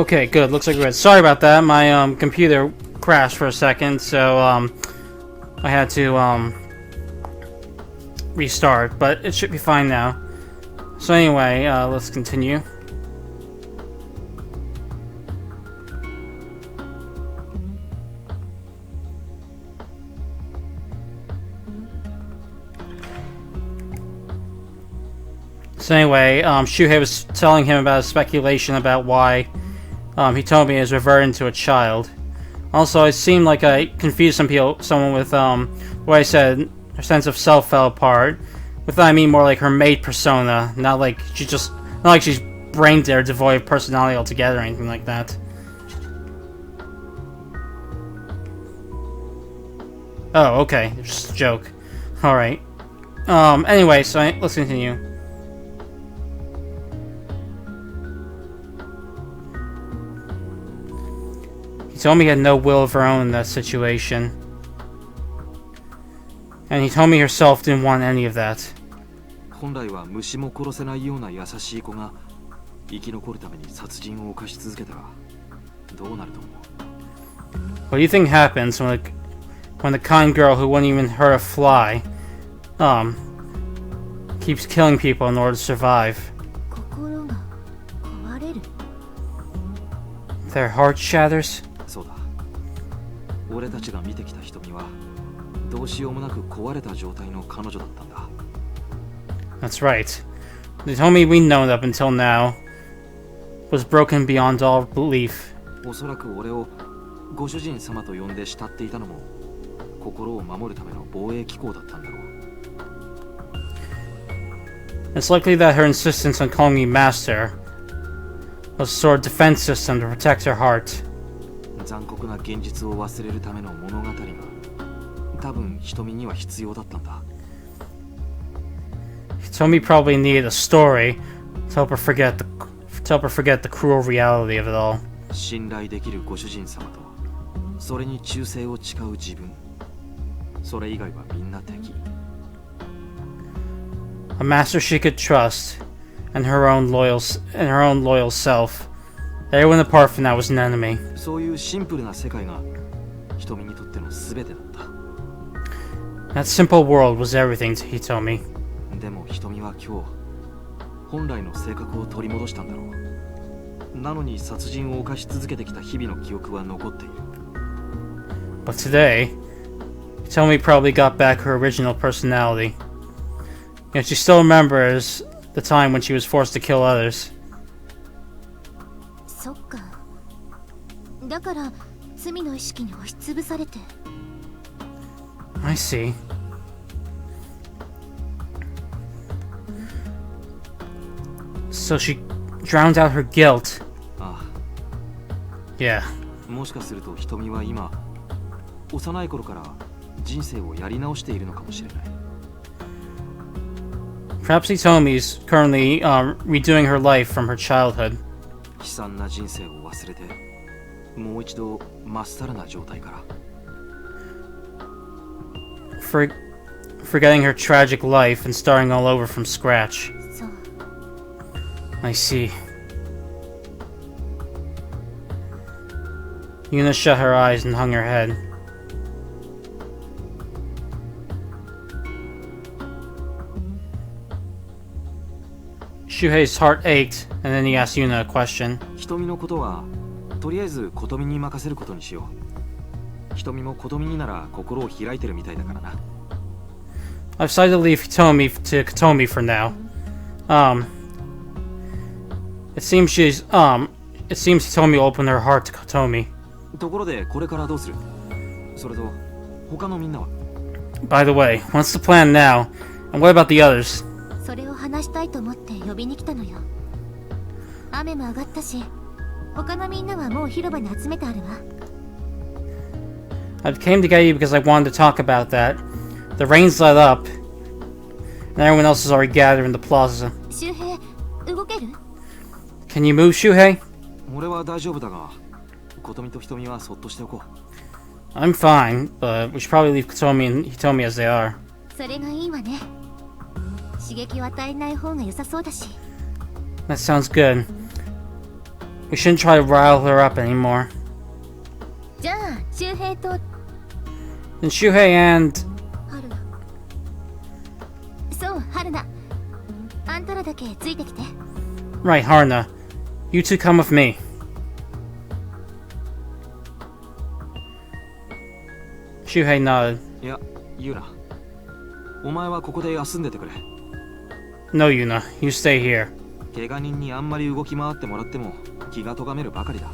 Okay, good. Looks like we're good. Sorry about that. My computer crashed for a second, so I had to restart, but it should be fine now. So anyway, let's continue. So anyway, Shuhei was telling him about a speculation about why Hitomi is reverting to a child. Also, it seemed like I confused someone with what I said. Her sense of self fell apart. With that, I mean more like her maid persona, not like she's brain dead, devoid of personality altogether, or anything like that. Oh, okay, just a joke. All right. Anyway, so let's continue. Hitomi had no will of her own in that situation. And Hitomi herself didn't want any of that. What do you think happens when the kind girl who wouldn't even hurt a fly keeps killing people in order to survive? Their heart shatters? That's right. The Hitomi we known up until now was broken beyond all belief. It's likely that her insistence on calling me master was a sort of defense system to protect her heart. Hitomi probably needed a story to help her forget the cruel reality of it all. A master she could trust, and her own loyal self. Everyone apart from that was an enemy. That simple world was everything to Hitomi. But today, Hitomi probably got back her original personality. Yet she still remembers the time when she was forced to kill others. I see. So she drowned out her guilt. Yeah. Perhaps Hitomi's currently redoing her life from her childhood. Forgetting her tragic life and starting all over from scratch. I see. Yuna shut her eyes and hung her head. Shuhei's heart ached, and then he asked Yuna a question. I've decided to leave Hitomi to Kotomi for now. It seems Hitomi will open her heart to Kotomi. By the way, what's the plan now? And what about the others? I came to get you because I wanted to talk about that. The rain's let up, and everyone else is already gathered in the plaza. Can you move, Shuhei? I'm fine, but we should probably leave Kotomi and Hitomi as they are. That sounds good. We shouldn't try to rile her up anymore. じゃあ周平と And Shuhei and... 春菜そう春菜あんたらだけついてきて Right, Harna. You two come with me. Shuhei nodded. いや、ユナ。お前はここで休んでてくれ。 No, Yuna. You stay here. 怪我人にあんまり動き回ってもらっても気が咎めるばかりだ。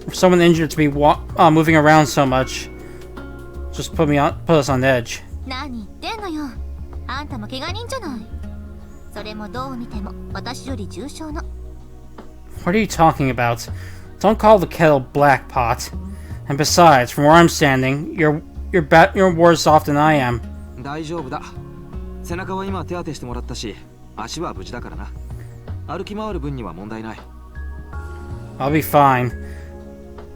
For someone injured to be moving around so much, just put us on edge. 何言ってんのよあんたも怪我人じゃないそれもどう見ても私より重傷の What are you talking about? Don't call the kettle black pot. And besides, from where I'm standing, you're worse off than I am. 大丈夫だ。背中は今手当てしてもらったし、足は無事だからな。歩き回る分には問題ない。 I'll be fine.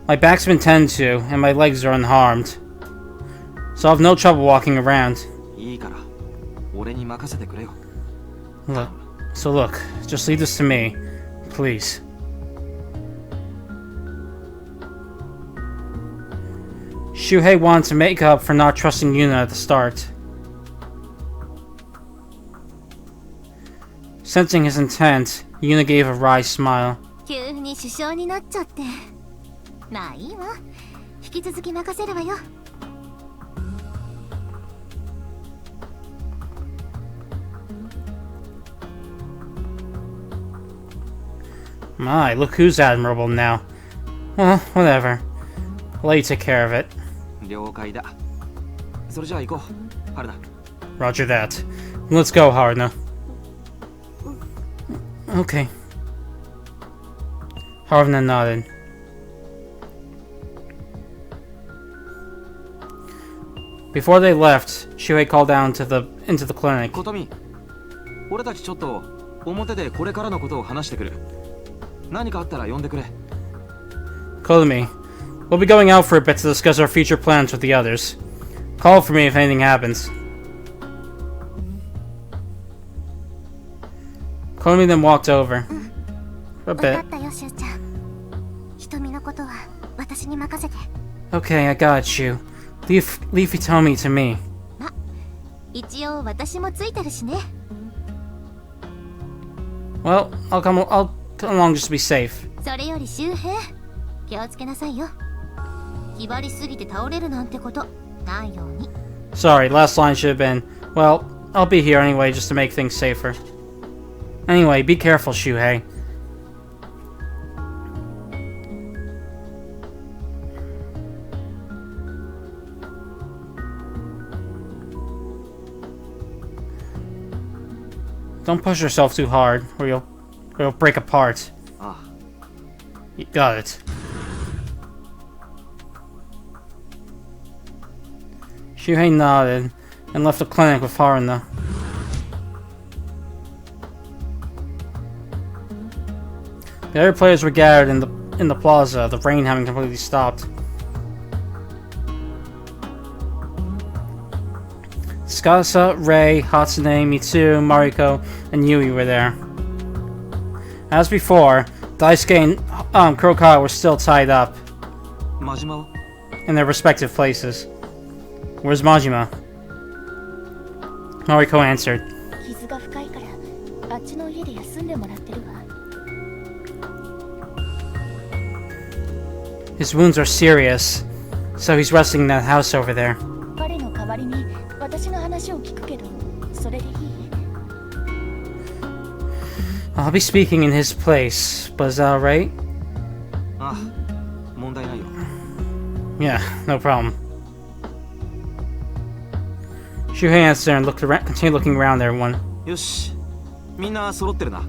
My back's been tended to, and my legs are unharmed. So I'll have no trouble walking around. いいから、俺に任せてくれよ。 Look, just leave this to me, please. Shuhei wanted to make up for not trusting Yuna at the start. Sensing his intent, Yuna gave a wry smile. 急に首相になっちゃってまあいいわ引き続き任せるわよ My, look who's admirable now. Well, whatever. I'll let you take care of it. 了解だ。それじゃあ行こう、春菜。 Roger that. Let's go, Haruna. Okay. Haruna nodded. Before they left, Shuhei called down into the clinic. 琴美、俺たちちょっと表でこれからのことを話してくる。何かあったら呼んでくれ。 Kotomi, we'll be going out for a bit to discuss our future plans with the others. Call for me if anything happens. Kotomi then walked over. For a 分か bit. ったよしゅうちゃん瞳のことは私に任せて Okay, I got you. Leave Hitomi to me. 一応私もついてるしね Well, I'll come along just to be safe. それより周平気をつけなさいよ気張りすぎて倒れるなんてことないように Sorry, last line should have been, well, I'll be here anyway just to make things safer. Anyway, be careful, Shuhei. Don't push yourself too hard, or you'll break apart. あ You got it. Shuhei nodded and left the clinic with Haruna. The other players were gathered in the plaza, the rain having completely stopped. Tsukasa, Rei, Hatsune, Mitsu, Mariko, and Yui were there. As before, Daisuke and Kurokawa were still tied up あ、真島は in their respective places. Where's Majima? Mariko answered. 傷が深いからあっちの家で休んでもらってるわ His wounds are serious, so he's resting in that house over there. 彼の代わりに私の話を聞くけどそれでいい I'll be speaking in his place, but is that alright? ああ、問題ないよ。 Yeah, no problem. Shuhei answered and continued looking around at everyone. よし、みんな揃ってるな。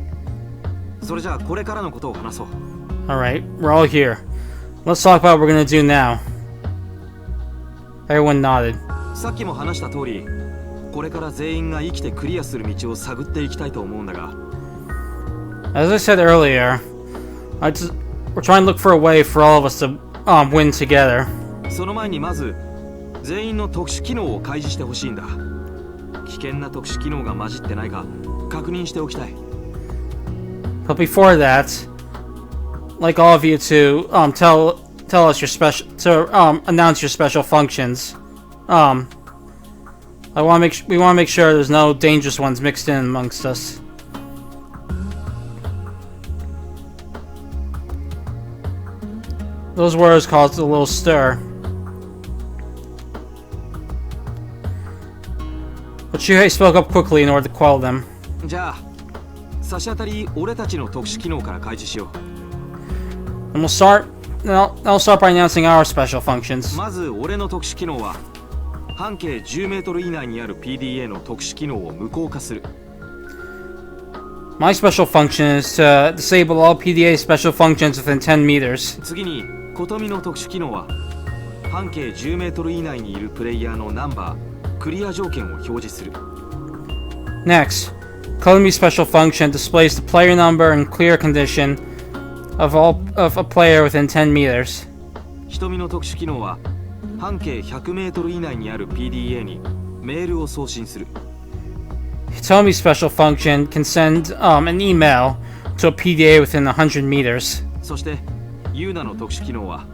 それじゃあこれからのことを話そう。 Alright, we're all here. Let's talk about what we're gonna do now. Everyone nodded. さっきも話した通り、これから全員が生きてクリアする道を探っていきたいと思うんだが。 As I said earlier, we're trying to look for a way for all of us to win together. その前にまず全員の特殊機能を開示してほしいんだ。危険な特殊機能が混じってないか確認しておきたい。 But before that, like all of you to tell us your special announce your special functions. We want to make sure there's no dangerous ones mixed in amongst us. Those words caused a little stir. But Shuhei spoke up quickly in order to quell them. じゃあ差し当たり俺たちの特殊機能から開示しよう。 And I'll start by announcing our special functions. まず俺の特殊機能は半径10メートル以内にある PDA の特殊機能を無効化する。 My special function is to disable all PDA special functions within 10 meters. 次に琴美の特殊機能は半径10メートル以内にいるプレイヤーのナンバークリア条件を表示する。 Next, Kotomi's special function displays the player number and clear condition of a player within 10 meters. 瞳の特殊機能は半径100メートル以内にある PDA にメールを送信する。 Hitomi's special function can send an email to a PDA within 100 meters. そしてユーナの特殊機能は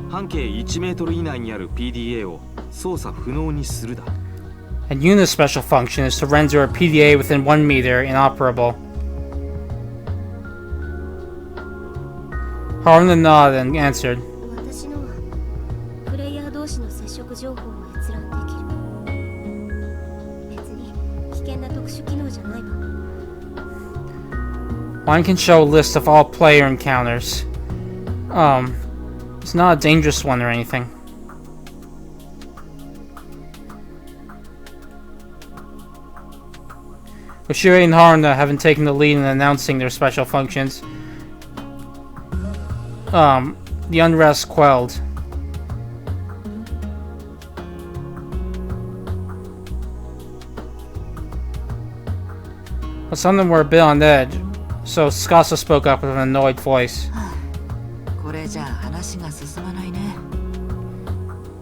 半径1メートル以内にある PDA を操作不能にするだ。 And Yuna's special function is to render a PDA within 1 meter inoperable. Haruna nodded and answered. 私のはプレイヤー同士の接触情報を閲覧できる。別に危険な特殊機能じゃないわ。 Mine can show a list of all player encounters. It's not a dangerous one or anything. Ushiri and Haruna haven't taken the lead in announcing their special functions. The unrest quelled. But some of them were a bit on edge, so Scasa spoke up with an annoyed voice. これじゃあ話が進まないね。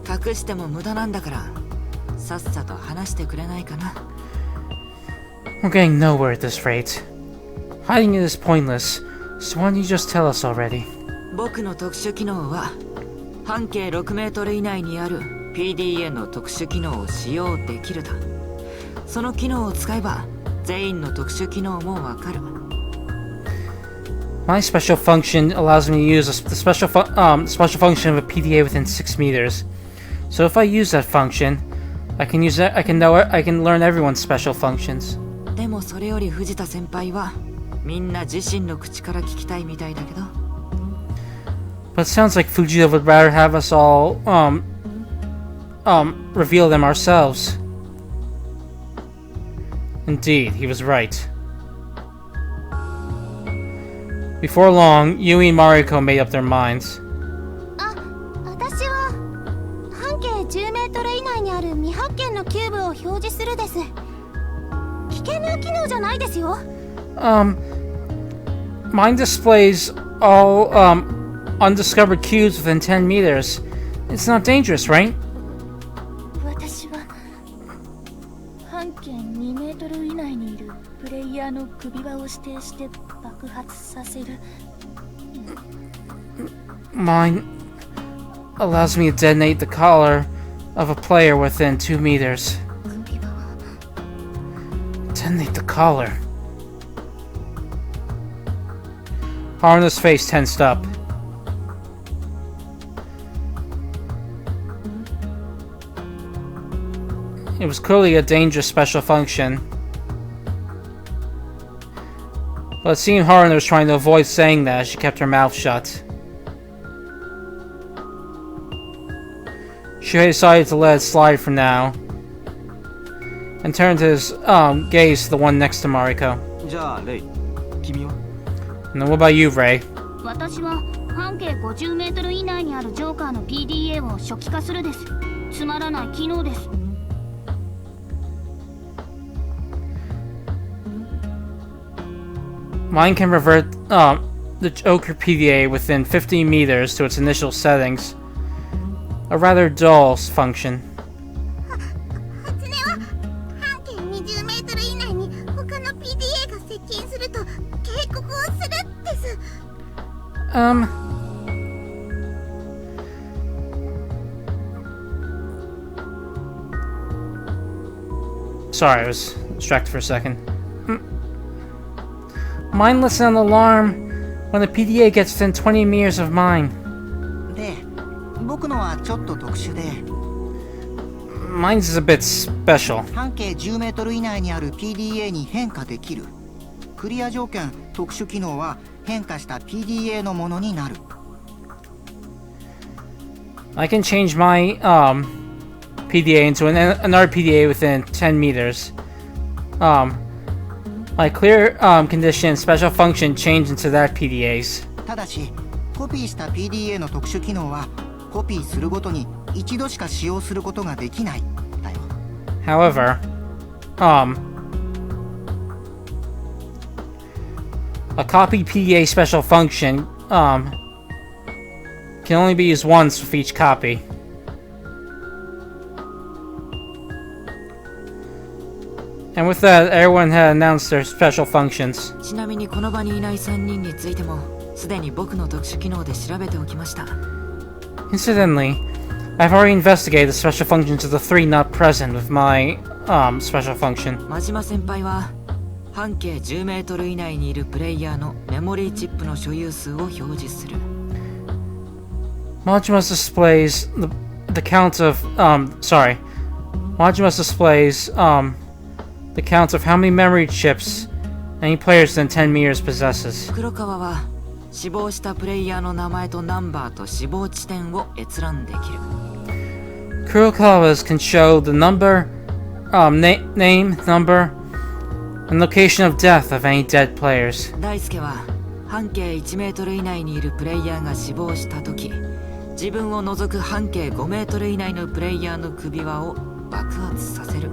隠しても無駄なんだから、さっさと話してくれないかな。We're getting nowhere at this rate. Hiding it is pointless, so why don't you just tell us already? 僕の特殊機能は半径6メートル以内にある PDA の特殊機能を使用できるだ。その機能を使えば全員の特殊機能もわかる。My special function allows me to use the special function of a PDA within 6 meters. So if I use that function, I can learn everyone's special functions. でもそれより藤田先輩はみんな自身の口から聞きたいみたいだけど。But it sounds like Fujita would rather have us all reveal them ourselves. Indeed, he was right. Before long, Yui and Mariko made up their minds. あ、私は半径10メートル以内にある未発見のキューブを表示するです。危険な機能じゃないですよ。Mine displays all undiscovered cubes within 10 meters. It's not dangerous, right? 私は半径2メートル以内にいるプレイヤーの首輪を指定して爆発させる。Mine allows me to detonate the collar of a player within 2 meters. 首輪は Detonate the collar. Haruna's face tensed up. It was clearly a dangerous special function. But it seemed Haruna was trying to avoid saying that as she kept her mouth shut. Shuhei decided to let it slide for now, and turned his gaze to the one next to Mariko. じゃあレイ、君は？ And then what about you, Ray? 私は半径50メートル以内にあるジョーカーの PDA を初期化するです。つまらない機能です。Mine can revert the Joker PDA within 15 meters to its initial settings. A rather dull function. 初音は半径 PDA が接近すると警告をするです。Sorry, I was distracted for a second. Mindless an alarm when the PDA gets within 20 meters of mine. で、僕のはちょっと特殊で、 Mine's is a bit special. 半径10メートル以内にある PDA に変化できる。クリア条件、特殊機能は変化した PDA のものになる。I can change my PDA into another PDA within 10 meters. My clear condition special function change into that PDA's. ただし、コピーした PDA の特殊機能はコピーするごとに一度しか使用することができない。だよ。However, a copy PDA special function can only be used once with each copy. And with that, everyone had announced their special functions. ちなみにこの場にいない3人についてもすでに僕の特殊機能で調べておきました。 Incidentally, I've already investigated the special functions of the three not present with my special function. 真島先輩は半径10メートル以内にいるプレイヤーのメモリーチップの所有数を表示する。 Majima's displays the count of Majima's displays the count of how many memory chips any player within 10 meters possesses. 黒川は死亡したプレイヤーの名前とナンバーと死亡地点を閲覧できる。 Kurokawa's can show the number, name, number, and location of death of any dead players. 大輔は半径1メートル以内にいるプレイヤーが死亡した時、自分を除く半径5メートル以内のプレイヤーの首輪を爆発させる。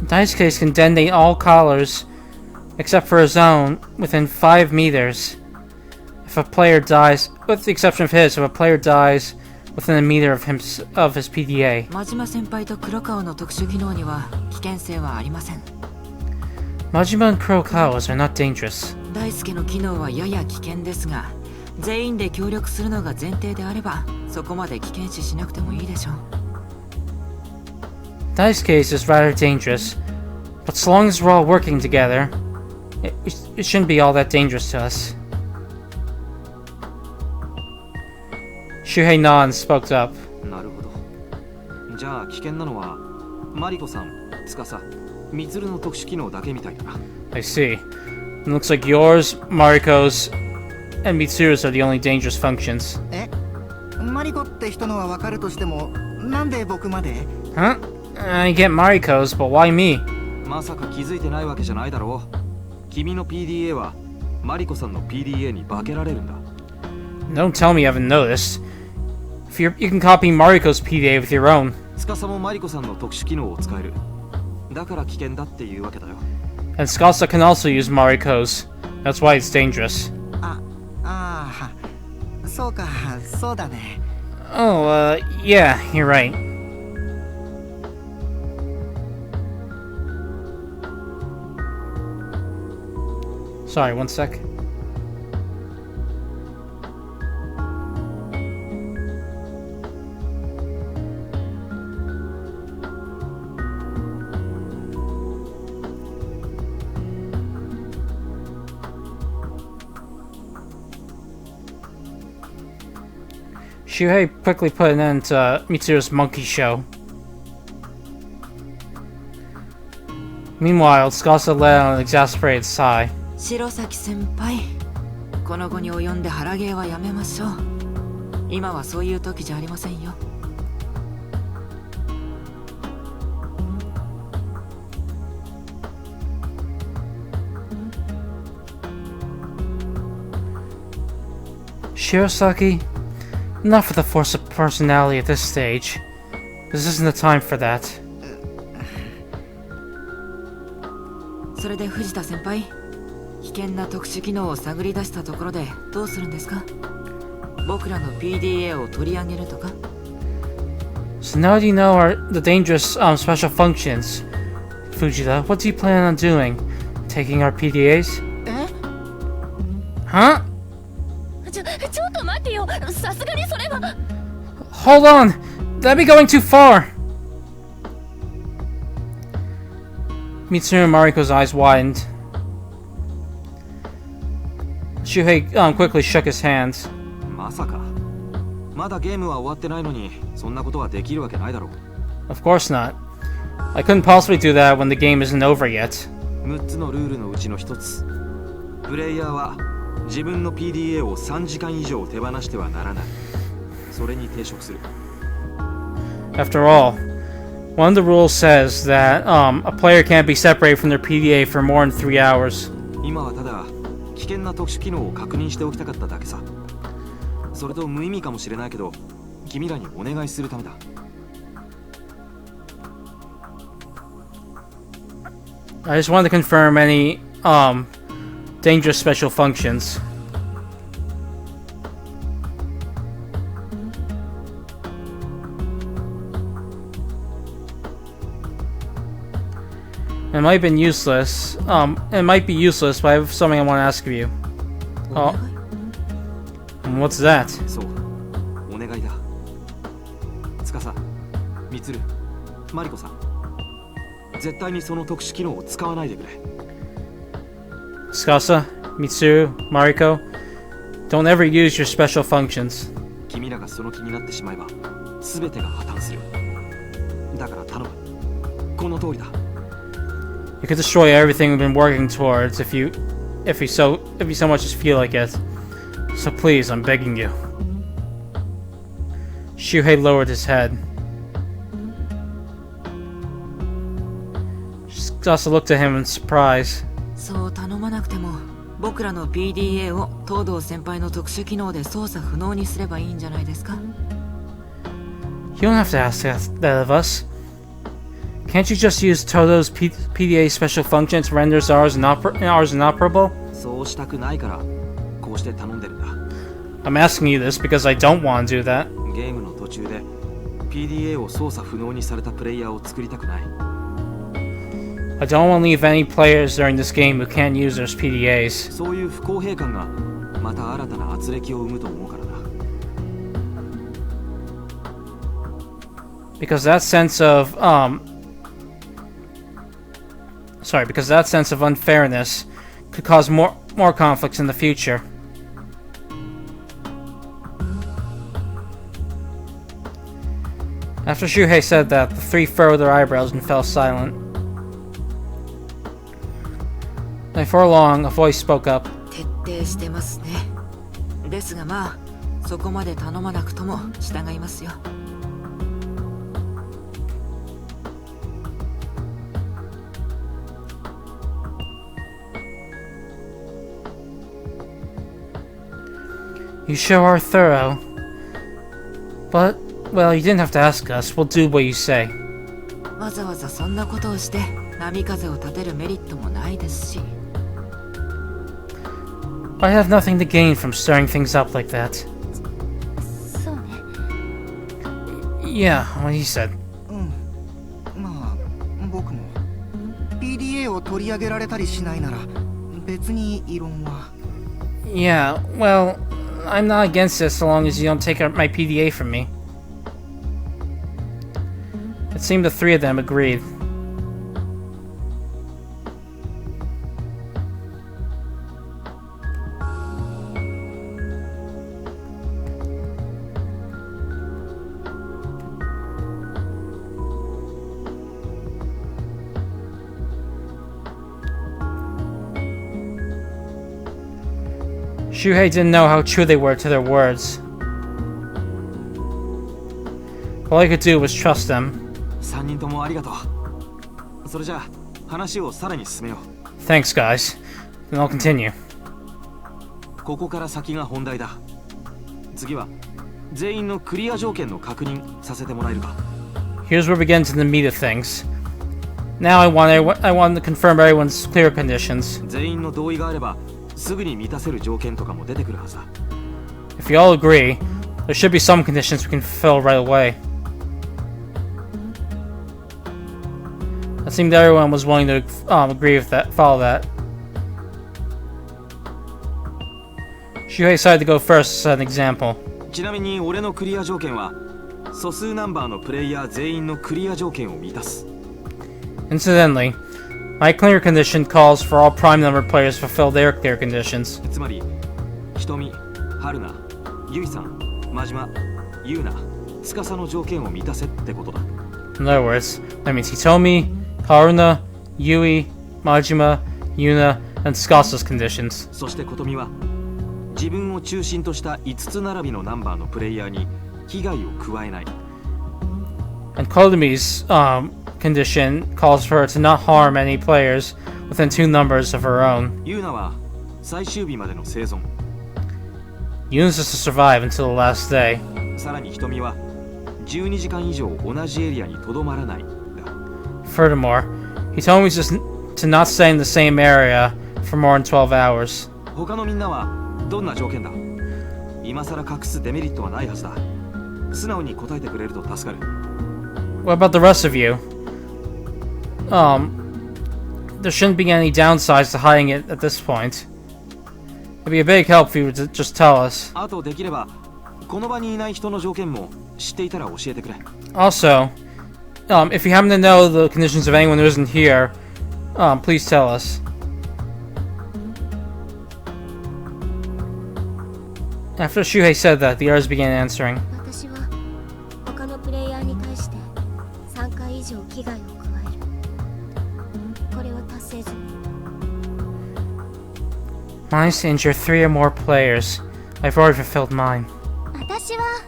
Daisuke can detonate all collars except for his own within 5 meters. If a player dies, with the exception of his, if a player dies within a meter of his PDA. 真島先輩と黒川の特殊機能には危険性はありません。 Majima and Kurokawa's are not dangerous. 大輔の機能はやや危険ですが、全員で協力するのが前提であれば、そこまで危険視しなくてもいいでしょう。 Daisuke's is rather dangerous, but so long as we're all working together, it shouldn't be all that dangerous to us. Shuhei nodded and spoke up. なるほど。じゃあ危険なのはマリコさん、司、ミツルの特殊機能だけみたいだな。 I see. It looks like yours, Mariko's, and Mitsuru's are the only dangerous functions. え、マリコって人のはわかるとしても、なんで僕まで？ Huh? I get Mariko's, but why me? まさか気づいてないわけじゃないだろう。君の PDA はマリコさんの PDA に化けられるんだ。 Don't tell me you haven't noticed. If you can copy Mariko's PDA with your own. 司もマリコさんの特殊機能を使える。だから危険だっていうわけだよ。 And Tsukasa can also use Mariko's. That's why it's dangerous. そうか、そうだね。 Oh, yeah, you're right. Sorry, one sec. Shuhei quickly put an end to Mitsuru's monkey show. Meanwhile, Tsukasa let out an exasperated sigh. 白崎先輩、この後に及んで腹芸はやめましょう。今はそういう時じゃありませんよ。 Shirosaki, enough with the force of personality at this stage. This isn't the time for that. それで藤田先輩、危険な特殊機能を探り出したところでどうするんですか？僕らの PDA を取り上げるとか？ So now that you know the dangerous special functions, Fujita, what do you plan on doing? Taking our PDAs? え Huh? ちょっと待ってよ、さすがにそれは。 Hold on! That'd be going too far! Mitsuru and Mariko's eyes widened. Shuhei quickly shook his hands. まさかまだゲームは終わってないのにそんなことはできるわけないだろう。 Of course not. I couldn't possibly do that when the game isn't over yet. 6つのルールのうちの1つ、プレイヤーは自分の PDA を3時間以上手放してはならない。それに抵触する。 After all, one of the rules says that a player can't be separated from their PDA for more than 3 hours. 今はただ危険な特殊機能を確認しておきたかっただけさ。それと無意味かもしれないけど君らにお願いするためだ。 I just wanted to confirm any dangerous special functions. It might have been useless. It might be useless, but I have something I want to ask of you. Oh, what's that? そうお願いだ。司、みつる、マリコさん、絶対にその特殊機能を使わないでくれ。 Tsukasa, Mitsuru, Mariko, don't ever use your special functions. 君らがその気になってしまえば全てが破綻する。だから頼む。この通りだ。 You could destroy everything we've been working towards if you so much as feel like it. So please, I'm begging you. Shuhei lowered his head. Tsukasa looked at him in surprise. そう頼まなくても僕らの PDA を東堂先輩の特殊機能で操作不能にすればいいんじゃないですか？ You don't have to ask that of us. Can't you just use Todo's PDA special function to render ours inoperable? そうしたくないからこうして頼んでるんだ。 I'm asking you this because I don't want to do that. ゲームの途中で PDA を操作不能にされたプレイヤーを作りたくない。 I don't want to leave any players during this game who can't use their PDAs. そういう不公平感がまた新たな圧力を生むと思うからだ。 Because that sense of unfairness could cause more conflicts in the future. After Shuhei said that, the three furrowed their eyebrows and fell silent. Before long, a voice spoke up. 徹底してますね。ですがまあそこまで頼まなくとも従いますよ。 You sure are thorough. But, well, you didn't have to ask us. We'll do what you say. わざわざそんなことをして波風を立てるメリットもないですし。 I have nothing to gain from stirring things up like that. そうね。 Yeah, what he said. まあ僕も PDA を取り上げられたりしないなら別に異論は。 Yeah, well, I'm not against this so long as you don't take my PDA from me. It seemed the three of them agreed. Shuhei didn't know how true they were to their words. All he could do was trust them. 3人ともありがとう。それじゃあ話をさらに進めよう。 Thanks, guys. Then I'll continue. ここから先が本題だ。次は全員のクリア条件の確認させてもらえるか。 Here's where we get into the meat of things. Now I want to confirm everyone's clear conditions. 全員の同意があればすぐに満たせる条件とかも出てくるはずだ。 If you all agree, there should be some conditions we can fulfill right away. It seemed everyone was willing to agree with that, follow that. Shuhei decided to go first as an example. ちなみに俺のクリア条件は素数ナンバーのプレイヤー全員のクリア条件を満たす。 Incidentally, my clear condition calls for all prime number players to fulfill their clear conditions. つまり瞳、春菜、ゆいさん、真島、ゆうな、司の条件を満たせってことだ。 In other words, that means Hitomi, Haruna, Yui, Majima, Yuna, and Tsukasa's conditions. そして琴美は自分を中心とした5つ並びのナンバーのプレイヤーに危害を加えない。 And Kotomi's condition calls for her to not harm any players within 2 numbers of her own. ゆうなは最終日までの生存。 Yuna's is to survive until the last day. さらに瞳は12時間以上同じエリアにとどまらない。 Furthermore, Hitomi's is to not stay in the same area for more than 12 hours. 他のみんなはどんな条件だ？今さら隠すデメリットはないはずだ。素直に答えてくれると助かる。 What about the rest of you? There shouldn't be any downsides to hiding it at this point. It'd be a big help if you would just tell us. あとできればこの場にいない人の条件も知っていたら教えてくれ。 Also, if you happen to know the conditions of anyone who isn't here, please tell us. After Shuhei said that, the others began answering. 私は他のプレイヤーに対して3回以上危害を加える。これを達成時 Mine's to injure 3 or more players. I've already fulfilled mine. 私は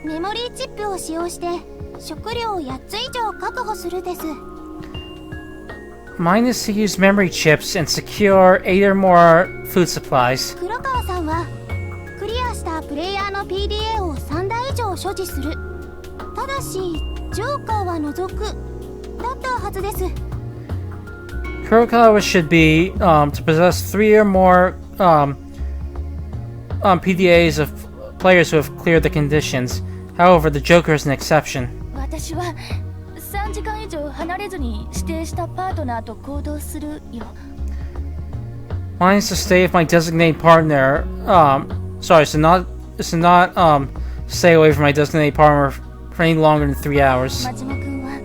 メモリーチップを使用して食料を8つ以上確保するです。 Mine is to use memory chips and secure 8 or more food supplies. 黒川さんはクリアしたプレイヤーの PDA を3台以上所持する。ただしジョーカーは除くだったはずです。 Kurokawa should be to possess 3 or more PDAs of players who have cleared the conditions. However, the Joker is an exception. 私は3時間以上離れずに指定したパートナーと行動するよ。 Mine is to stay with my designated partner. Is to not stay away from my designated partner for any longer than 3 hours. 真島君は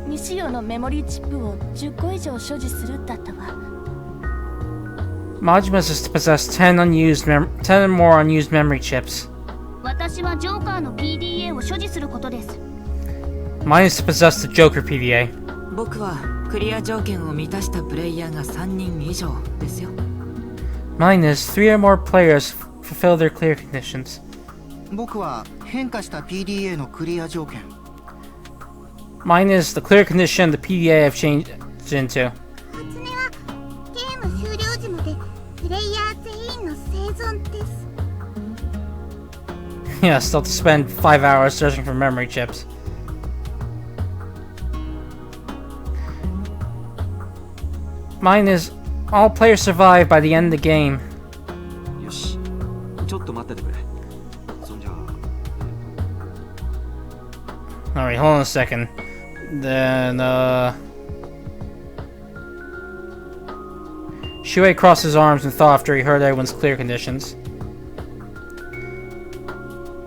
未使用のメモリーチップを10個以上所持するだったわ。 Majima's is to possess 10 or more unused memory chips. 私はジョーカーの PDA を所持することです。 Mine is to possess the Joker PDA. 僕はクリア条件を満たしたプレイヤーが3人以上ですよ。 Mine is 3 or more players fulfill their clear conditions. 僕は変化した PDA のクリア条件。 Mine is the clear condition the PDA I've changed into. 初音はゲーム終了時までプレイヤー全員の生存です。 Yeah, still to spend 5 hours searching for memory chips. Mine is all players survive by the end of the game. よし、ちょっと待っててくれ。そんじゃ Alright, hold on a second. Then, Shuei crossed his arms in thought after he heard everyone's clear conditions.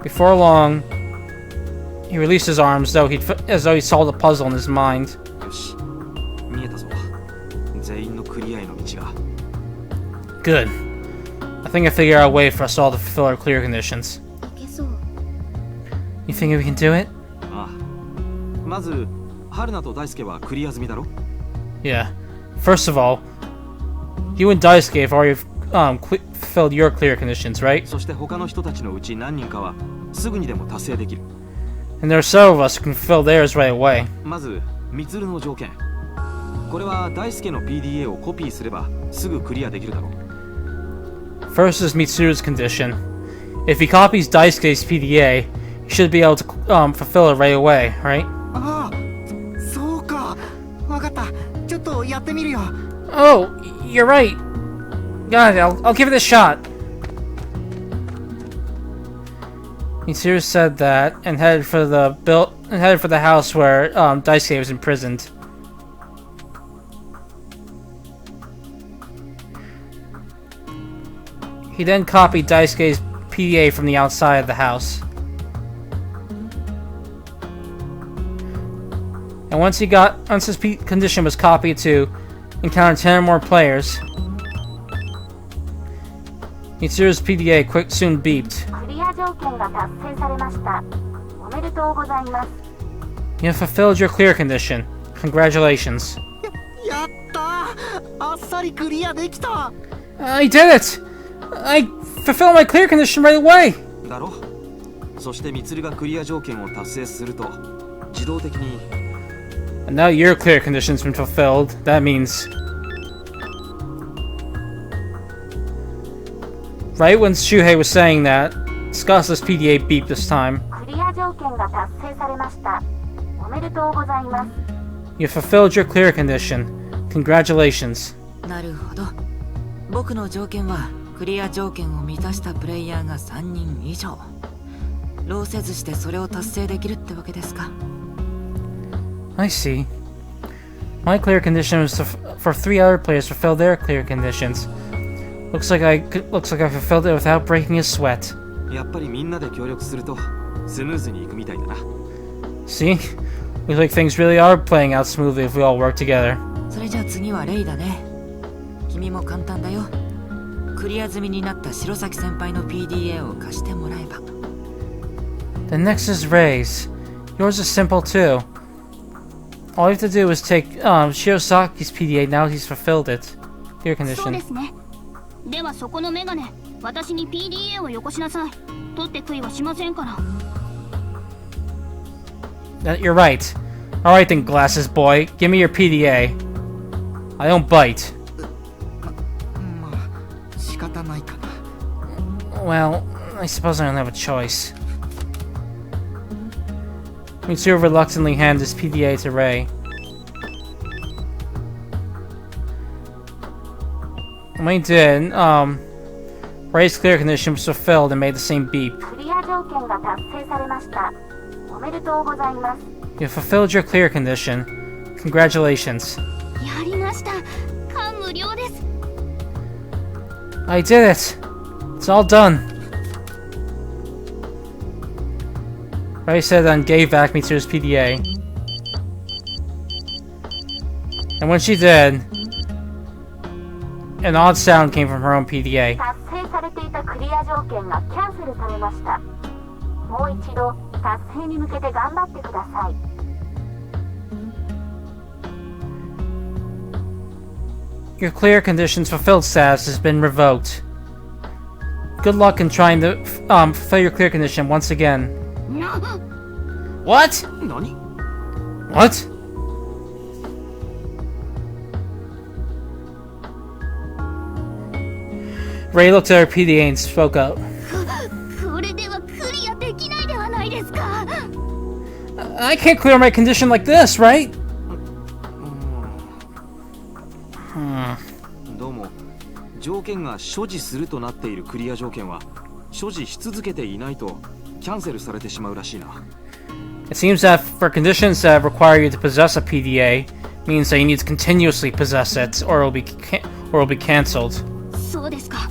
Before long, he released his arms as though he solved a puzzle in his mind. よし、見えたぞ。全員のクリアへの道が。 Good. I think I figured out a way for us all to fulfill our clear conditions. いけそう。 You think we can do it? ああ。まず、春菜と大輔はクリア済みだろ？ Yeah. First of all, you and Daisuke have already fulfilled your clear conditions, right? そして他の人たちのうち何人かはすぐにでも達成できる。 And there are several of us who can fulfill theirs right away. まず、みつるの条件。これは大輔の PDA をコピーすればすぐクリアできるだろう。 First is Mitsuru's condition. If he copies Daisuke's PDA, he should be able to fulfill it right away, right? ああ、そうか。わかった。ちょっとやってみるよ。 Oh, you're right. Got it. I'll give it a shot. Mitsuru said that and headed for the house where Daisuke was imprisoned. He then copied Daisuke's PDA from the outside of the house. And once his condition was copied to encounter 10 or more players, Mitsuru's PDA soon beeped. クリア条件が達成されました。おめでとうございます。 You have fulfilled your clear condition. Congratulations. やったー、あっさりクリアできた。 I did it! I fulfilled my clear condition right away! だろ。そしてミツルがクリア条件を達成すると自動的に And now your clear condition's been fulfilled. That means... Right when Shuhei was saying that, Tsukasa's PDA beeped this time. クリア条件が達成されました。おめでとうございます。 You fulfilled your clear condition. Congratulations. なるほど。僕の条件はクリア条件を満たしたプレイヤーが3人以上。労せずしてそれを達成できるってわけですか。 I see. My clear condition was for 3 other players to fulfill their clear conditions. Looks like I fulfilled it without breaking a sweat. やっぱりみんなで協力するとスムーズにいくみたいだな。 See? Looks like things really are playing out smoothly if we all work together. それじゃあ次はレイだね。君も簡単だよ。クリア済みになった白崎先輩の PDA を貸してもらえば。 The next is Ray's. Yours is simple too. All you have to do is take Shiosaki's PDA now he's fulfilled it. Clear そう condition. ですね。ではそこのメガネ、私に PDA をよこしなさい。取って悔いはしませんから。You're right. Alright then, glasses boy. Give me your PDA. I don't bite. まあ仕方ないかな。 Well, I suppose I don't have a choice. Mitsuru reluctantly handed his PDA to Ray. When he did, Ray's clear condition was fulfilled and made the same beep. クリア条件が達成されました。おめでとうございます。 You fulfilled your clear condition. Congratulations. やりました。感無量です。 I did it! It's all done. Ray said and gave back Mitsuru's PDA. And when she did, an odd sound came from her own PDA. 達成されていたクリア条件がキャンセルされました。もう一度達成に向けて頑張ってください。 Your clear conditions fulfilled status has been revoked. Good luck in trying to fulfill your clear condition once again. な、 What? 何？ What? Ray looked at her PDA and spoke up. これではクリアできないではないですか。 I can't clear my condition like this, right? どうも。条件が所持するとなっているクリア条件は所持し続けていないとキャンセルされてしまうらしいな。 It seems that for conditions that require you to possess a PDA, means that you need to continuously possess it, or it will be cancelled. そうですか。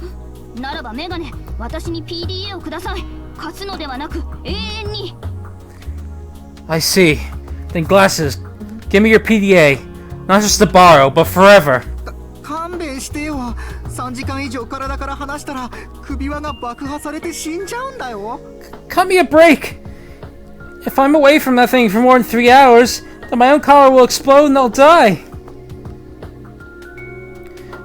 ならばメガネ、私に PDA をください。貸すのではなく永遠に。 I see. Then glasses, give me your PDA. Not just to borrow, but forever. 勘弁してよ。3時間以上体から離したら首輪が爆破されて死んじゃうんだよ。 Cut me a break! If I'm away from that thing for more than 3 hours, then my own collar will explode and I'll die.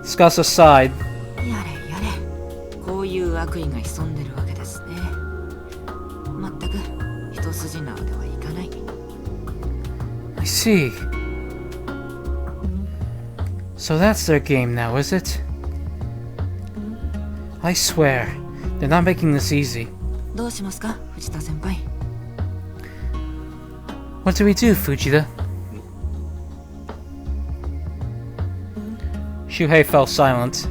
Tsukasa sighed. やれやれ。こういう悪意が潜んでるわけですね。まったく一筋縄ではいかない。 I see. So that's their game now, is it? I swear, they're not making this easy. どうしますか、藤田先輩。 What do we do, Fujita? Shuhei fell silent.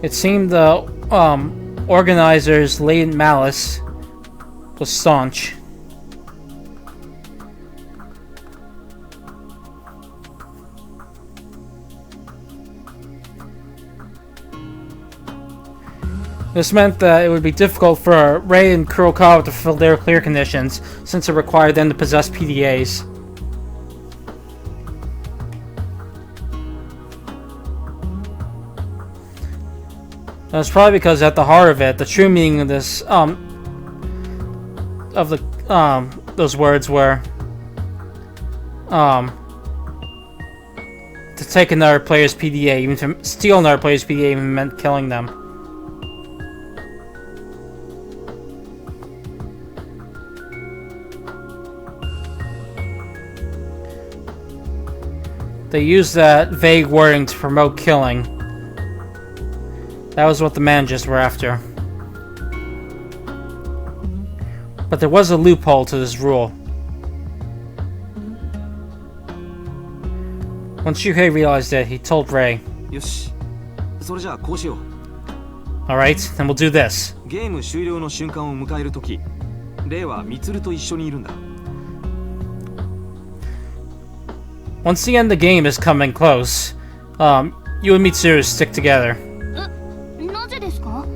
It seemed the organizers' latent malice was staunch. This meant that it would be difficult for Rei and Kurokawa to fulfill their clear conditions, since it required them to possess PDAs. That's probably because at the heart of it, the true meaning of this, those words were, to take another player's PDA, even to steal another player's PDA even meant killing them. They used that vague wording to promote killing. That was what the managers were after. But there was a loophole to this rule. When Shuhei realized it, he told Rei, よし、それじゃあこうしよう。 Alright, then we'll do this. ゲーム終了の瞬間を迎えるとき、レイはミツルと一緒にいるんだ。 Once the end of the game is coming close, you and Mitsuru stick together. なぜですか？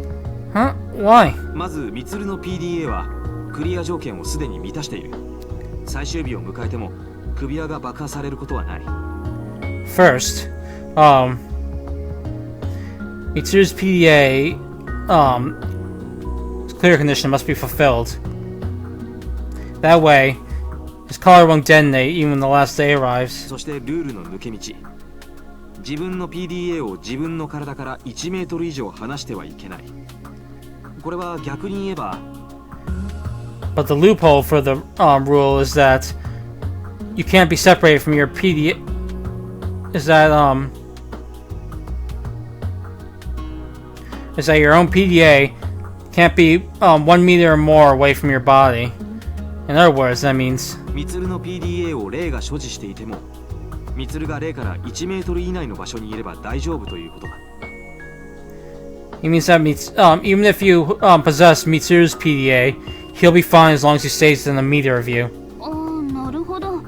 Huh? Why? まずミツルの PDA はクリア条件をすでに満たしている。最終日を迎えても首輪が爆破されることはない。 First, Mitsuru's PDA, clear condition must be fulfilled. That way, his collar won't detonate even when the last day arrives. そしてルールの抜け道。自分の PDA を自分の体から1メートル以上離してはいけない。これは逆に言えば、 But the loophole for the rule is that you can't be separated from your PDA. Is that your own PDA can't be 1 meter or more away from your body. In other words, that means ミツルの PDA をレイが所持していても、ミツルがレイから1メートル以内の場所にいれば大丈夫ということだ。 it means that even if you possess Mitsuru's PDA, he'll be fine as long as he stays within a meter of you. ああ、なるほど。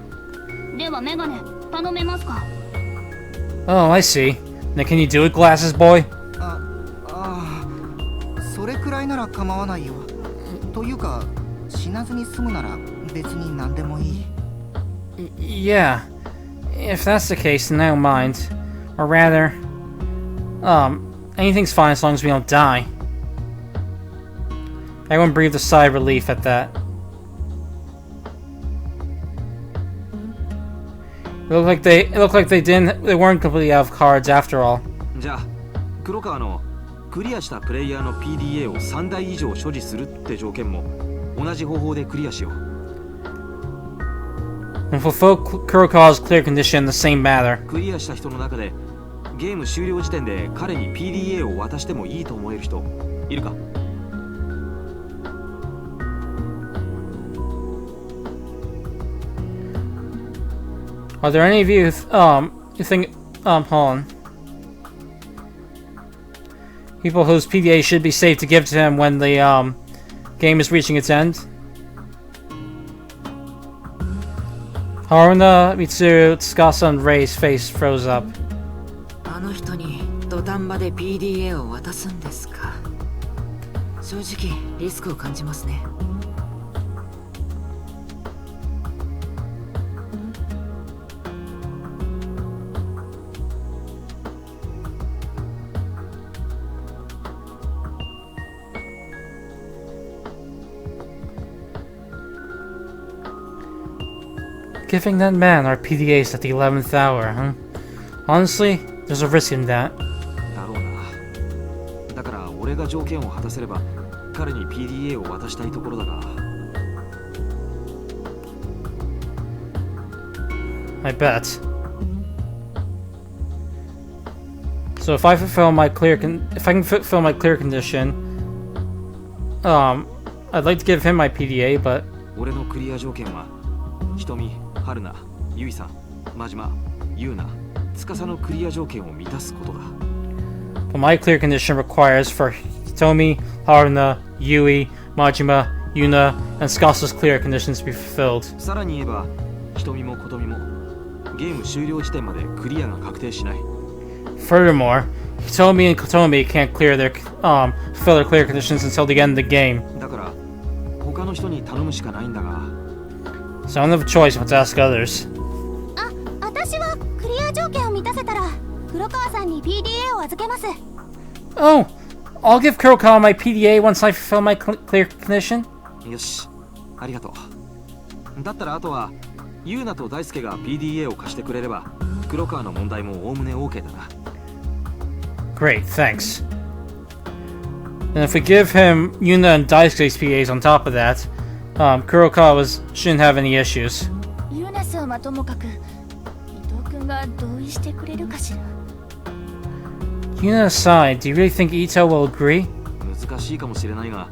ではメガネ、頼めますか？ Oh, I see. Now can you do it, glasses boy? それくらいなら構わないよ。というか、死なずに済むなら別に何でもいい。Yeah. If that's the case, then I don't mind. Or rather, anything's fine as long as we don't die. Everyone breathed a sigh of relief at that. It looked like they weren't completely out of cards after all. じゃあ、黒川のクリアしたプレイヤーの PDA を3台以上所持するって条件も同じ方法でクリアしよう。 And fulfill Kurokawa's clear condition in the same manner. クリアした人の中でゲーム終了時点で彼に PDA を渡してもいいと思える人いるか？ Are there any of you, you think, hold on. People whose PDA should be safe to give to him when the, game is reaching its end? Haruna, Mitsuru, Tsukasa, and Rei's face froze up. あの人に土壇場で PDA を渡すんですか。正直リスクを感じますね。 Giving that man our PDAs at the 11th hour, huh? Honestly, there's a risk in that. だろうな。だから俺が条件を果たせれば彼に PDA を渡したいところだが。 I bet. So if I can fulfill my clear condition, I'd like to give him my PDA, but 俺のクリア条件は瞳、春菜、ゆいさん、真島、優奈、司のクリア条件を満たすことだ。but my clear condition requires for Hitomi, Haruna, Yui, Majima, Yuna, and Tsukasa's clear conditions to be fulfilled. さらに言えば瞳も琴美もゲーム終了時点までクリアが確定しない。 Furthermore, Hitomi and Kotomi can't fulfill their clear conditions until the end of the game. だから他の人に頼むしかないんだが。 So I don't have a choice but to ask others. 私はクリア条件を満たせたら黒川さんに PDA を預けます。 Oh, I'll give Kurokawa my PDA once I fulfill my clear condition. よし、ありがとう。だったらあとはユーナと大輔が PDA を貸してくれれば黒川の問題もおおむね OK だな。 Great, thanks. And if we give him Yuna and Daisuke's PDAs on top of that, Kurokawa shouldn't have any issues. ユーナさんはともかく伊藤君が同意してくれるかしら。 Yuna aside, do you really think Ito will agree? 難しいかもしれないが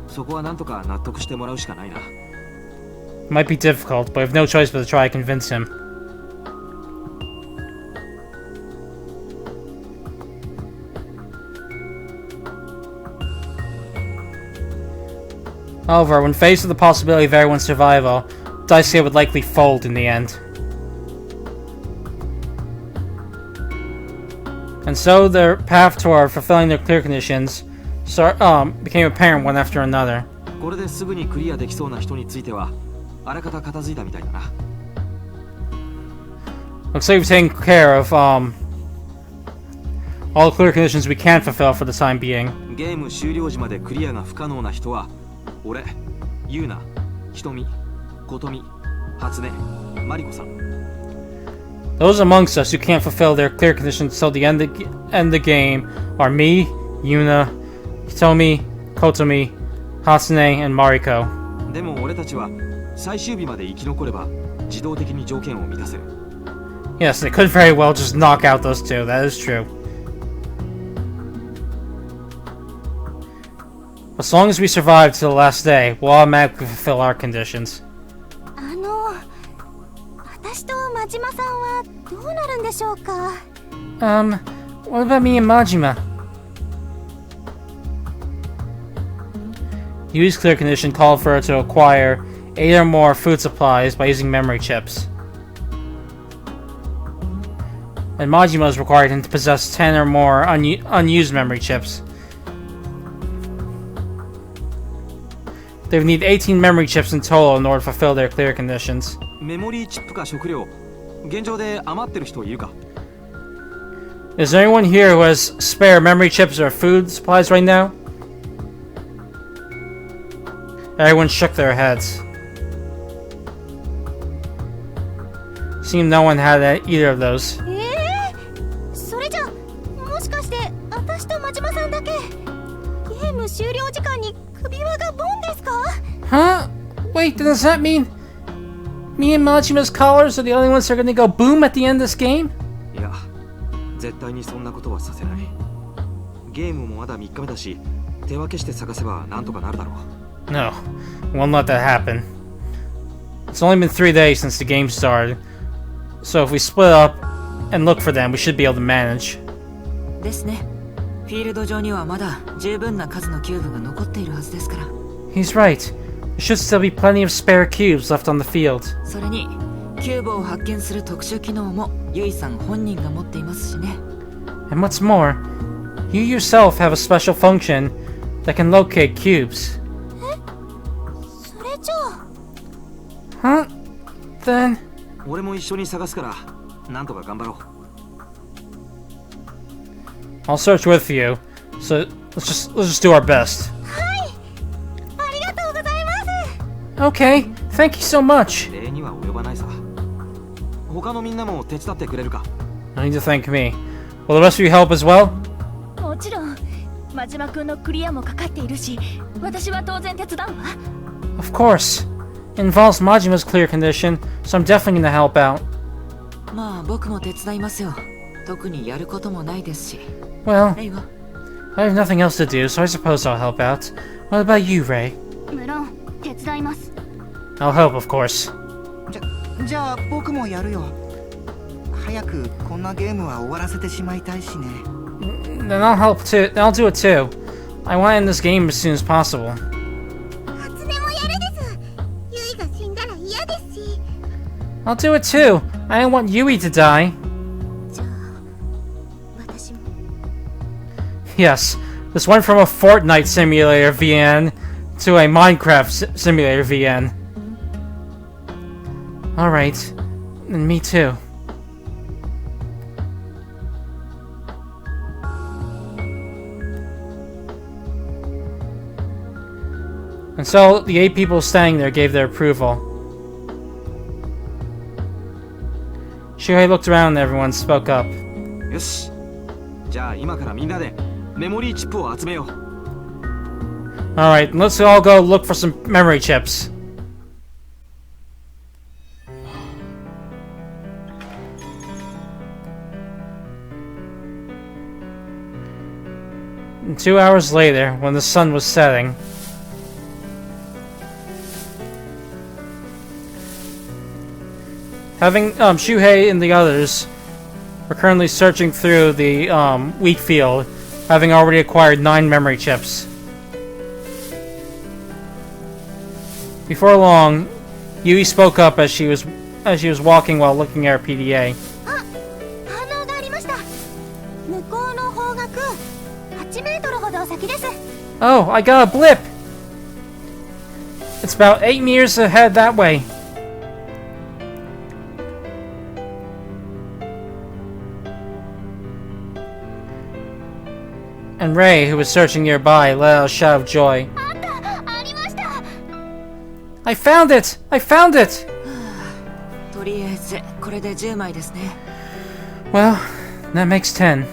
そこはなんとか納得してもらうしかないな。 It might be difficult, but I have no choice but to try to convince him. However, when faced with the possibility of everyone's survival, Daisuke would likely fold in the end. And so their path toward fulfilling their clear conditions became apparent one after another. これですぐにクリアできそうな人についてはあらかた片付いたみたいだな。 Looks like we've taken care of all the clear conditions we can fulfill for the time being. ゲーム終了時までクリアが不可能な人は俺、ユーナ、瞳、琴美、初音、マリコさん。 Those amongst us who can't fulfill their clear conditions till the end of the game are me, Yuna, Hitomi, Kotomi, Hatsune, and Mariko. でも俺たちは最終日まで生き残れば自動的に条件を満たせる。 Yes, they could very well just knock out those two, that is true. As long as we survive to the last day, we'll automatically fulfill our conditions. 私と真島さんはどうなるんでしょうか。 What about me and Majima? Yui's clear condition called for her to acquire 8 or more food supplies by using memory chips. And Majima's required him to possess 10 or more unused memory chips. They would need 18 memory chips in total in order to fulfill their clear conditions. メモリーチップか食料、現状で余ってる人いるか？ Is there anyone here who has spare memory chips or food supplies right now? Everyone shook their heads. Seemed no one had either of those. それじゃもしかして私と真島さんだけゲーム終了時間に首輪がボンですか？ Huh? Wait, does that mean me and Majima's collars are the only ones that are gonna go boom at the end of this game? いや、絶対にそんなことはさせない。ゲームもまだ3日目だし、手分けして探せばなんとかなるだろう。 No, won't let that happen. It's only been 3 days since the game started, so if we split up and look for them, we should be able to manage. ですね。フィールド上にはまだ十分な数のキューブが残っているはずですから。 He's right. There should still be plenty of spare cubes left on the field. それにキューブを発見する特殊機能もユイさん本人が持っていますしね。 And what's more, you yourself have a special function that can locate cubes. それじゃあ Huh? Then... 俺も一緒に探すからなんとか頑張ろう。 I'll search with you. So let's just do our best. ありがとうございます。 Okay, thank you so much. 礼には及ばないさ。他のみんなも手伝ってくれるか？ No need to thank me. Will the rest of you help as well? もちろん真島君のクリアもかかっているし、私は当然手伝うわ。 Of course. It involves Majima's clear condition, so I'm definitely gonna help out. まあ僕も手伝いますよ。特にやることもないですし。 Well, レイは I have nothing else to do, so I suppose I'll help out. What about you, Ray? 無論手伝います。 I'll help, of course. じゃあ僕もやるよ。早くこんなゲームは終わらせてしまいたいしね。then I'll help too. Then I'll do it too. I want to end this game as soon as possible. 初音もやるです。ユイが死んだら嫌ですし。 I'll do it too. I don't want Yui to die. じゃあ私も。 Yes, this went from a Fortnite simulator VN to a Minecraft simulator VN. Alright, and me too. And so, the 8 people standing there gave their approval. Shuhei looked around and everyone spoke up. よし、じゃあ今からみんなでメモリーチップを集めよう。 Alright, let's all go look for some memory chips. And 2 hours later, when the sun was setting, Shuhei and the others were currently searching through the wheat field, having already acquired 9 memory chips. Before long, Yui spoke up as she was walking while looking at her PDA. あ、反応がありました。向こうの方角、8メートルほど先です。 Oh, I got a blip! It's about 8 meters ahead that way. And Ray, who was searching nearby, let out a shout of joy. あった、ありました。 I found it! I found it! とりあえずこれで10枚ですね。 Well, that makes 10.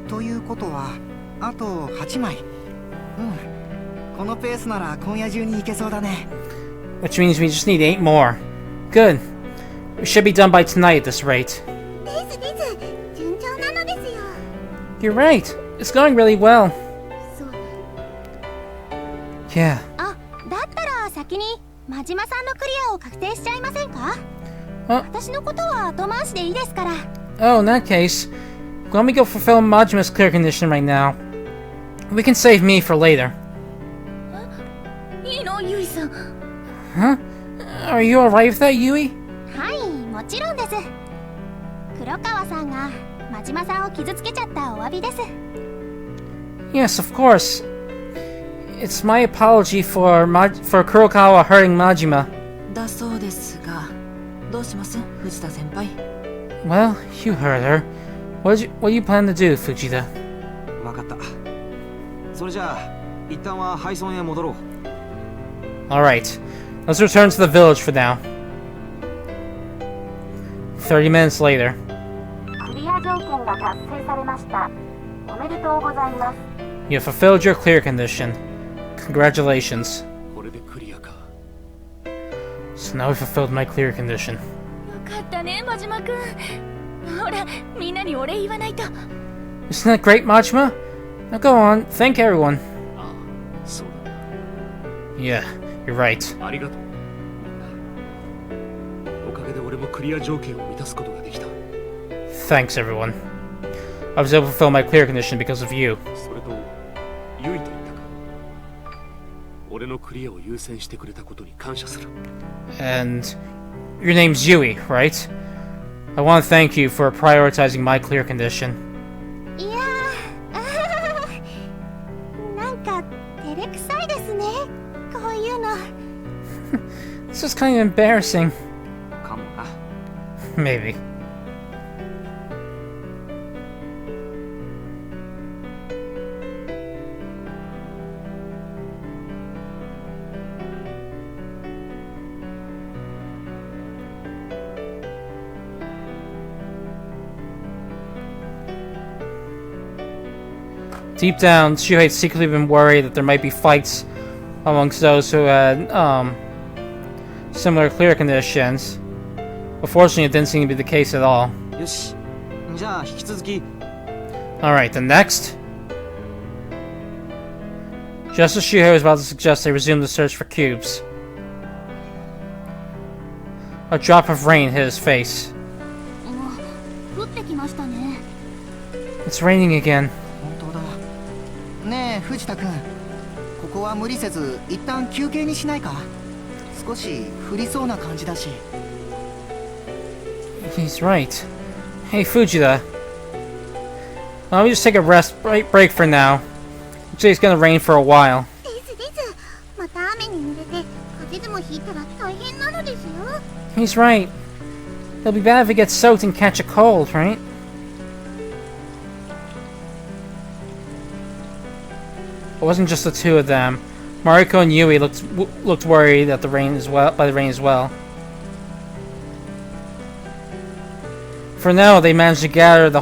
ということはあと8枚。このペースなら今夜中に行けそうだね。 Which means we just need 8 more. Good. We should be done by tonight at this rate. ですです。順調なのですよ。 You're right. It's going really well. そうね。 Yeah. あ、だったら先に真島さんのクリアを確定しちゃいませんか？ Oh, 私のことは後回しでいいですから。 oh, in that case, let me go fulfill Majima's clear condition right now. We can save me for later. いいのユイさん。 Huh? Are you alright with that, Yui? はい、もちろんです。黒川さんが真島さんを傷つけちゃったお詫びです。 Yes, of course. It's my apology for Kurokawa hurting Majima. だそうですが、どうします藤田先輩。 Well, you hurt her. What do you plan to do, Fujita? わかった。それじゃあ一旦は配送へ戻ろう。 Alright, let's return to the village for now. 30 minutes later. クリア条件が達成されました。おめでとうございます。 You have fulfilled your clear condition. Congratulations. これでクリアか。 So now we fulfilled my clear condition. よかったね真島くん。ほらみんなにお礼言わないと。 Isn't that great, Majima? Now go on, thank everyone. ああ、そうだ。 Yeah, you're right. ありがとう。おかげで俺もクリア条件を満たすことができた。 Thanks, everyone. I was able to fulfill my clear condition because of you. それとユイと言ったか。俺のクリアを優先してくれたことに感謝する。 And your name's Yui, right? I want to thank you for prioritizing my clear condition. いやー、なんか照れくさいですね。こういうの。 This is kind of embarrassing. かもな。 Maybe. Deep down, Shuhei had secretly been worried that there might be fights amongst those who had similar clear conditions. But fortunately, it didn't seem to be the case at all. よし。じゃあ引き続き。 Alright, then next. Just as Shuhei was about to suggest they resume the search for cubes, a drop of rain hit his face. 降ってきましたね。 It's raining again. 本当だ。藤田君、ここは無理せず一旦休憩にしないか。少し降りそうな感じだし。 He's right. Hey, Fujita. Why don't we just take a break for now? Looks like it's gonna rain for a while. ですです。また雨に濡れて風邪でもひいたら大変なのですよ。 He's right. It'll be bad if he gets soaked and catch a cold, right? It wasn't just the two of them. Mariko and Yui looked worried at the rain by the rain as well. For now, they managed to gather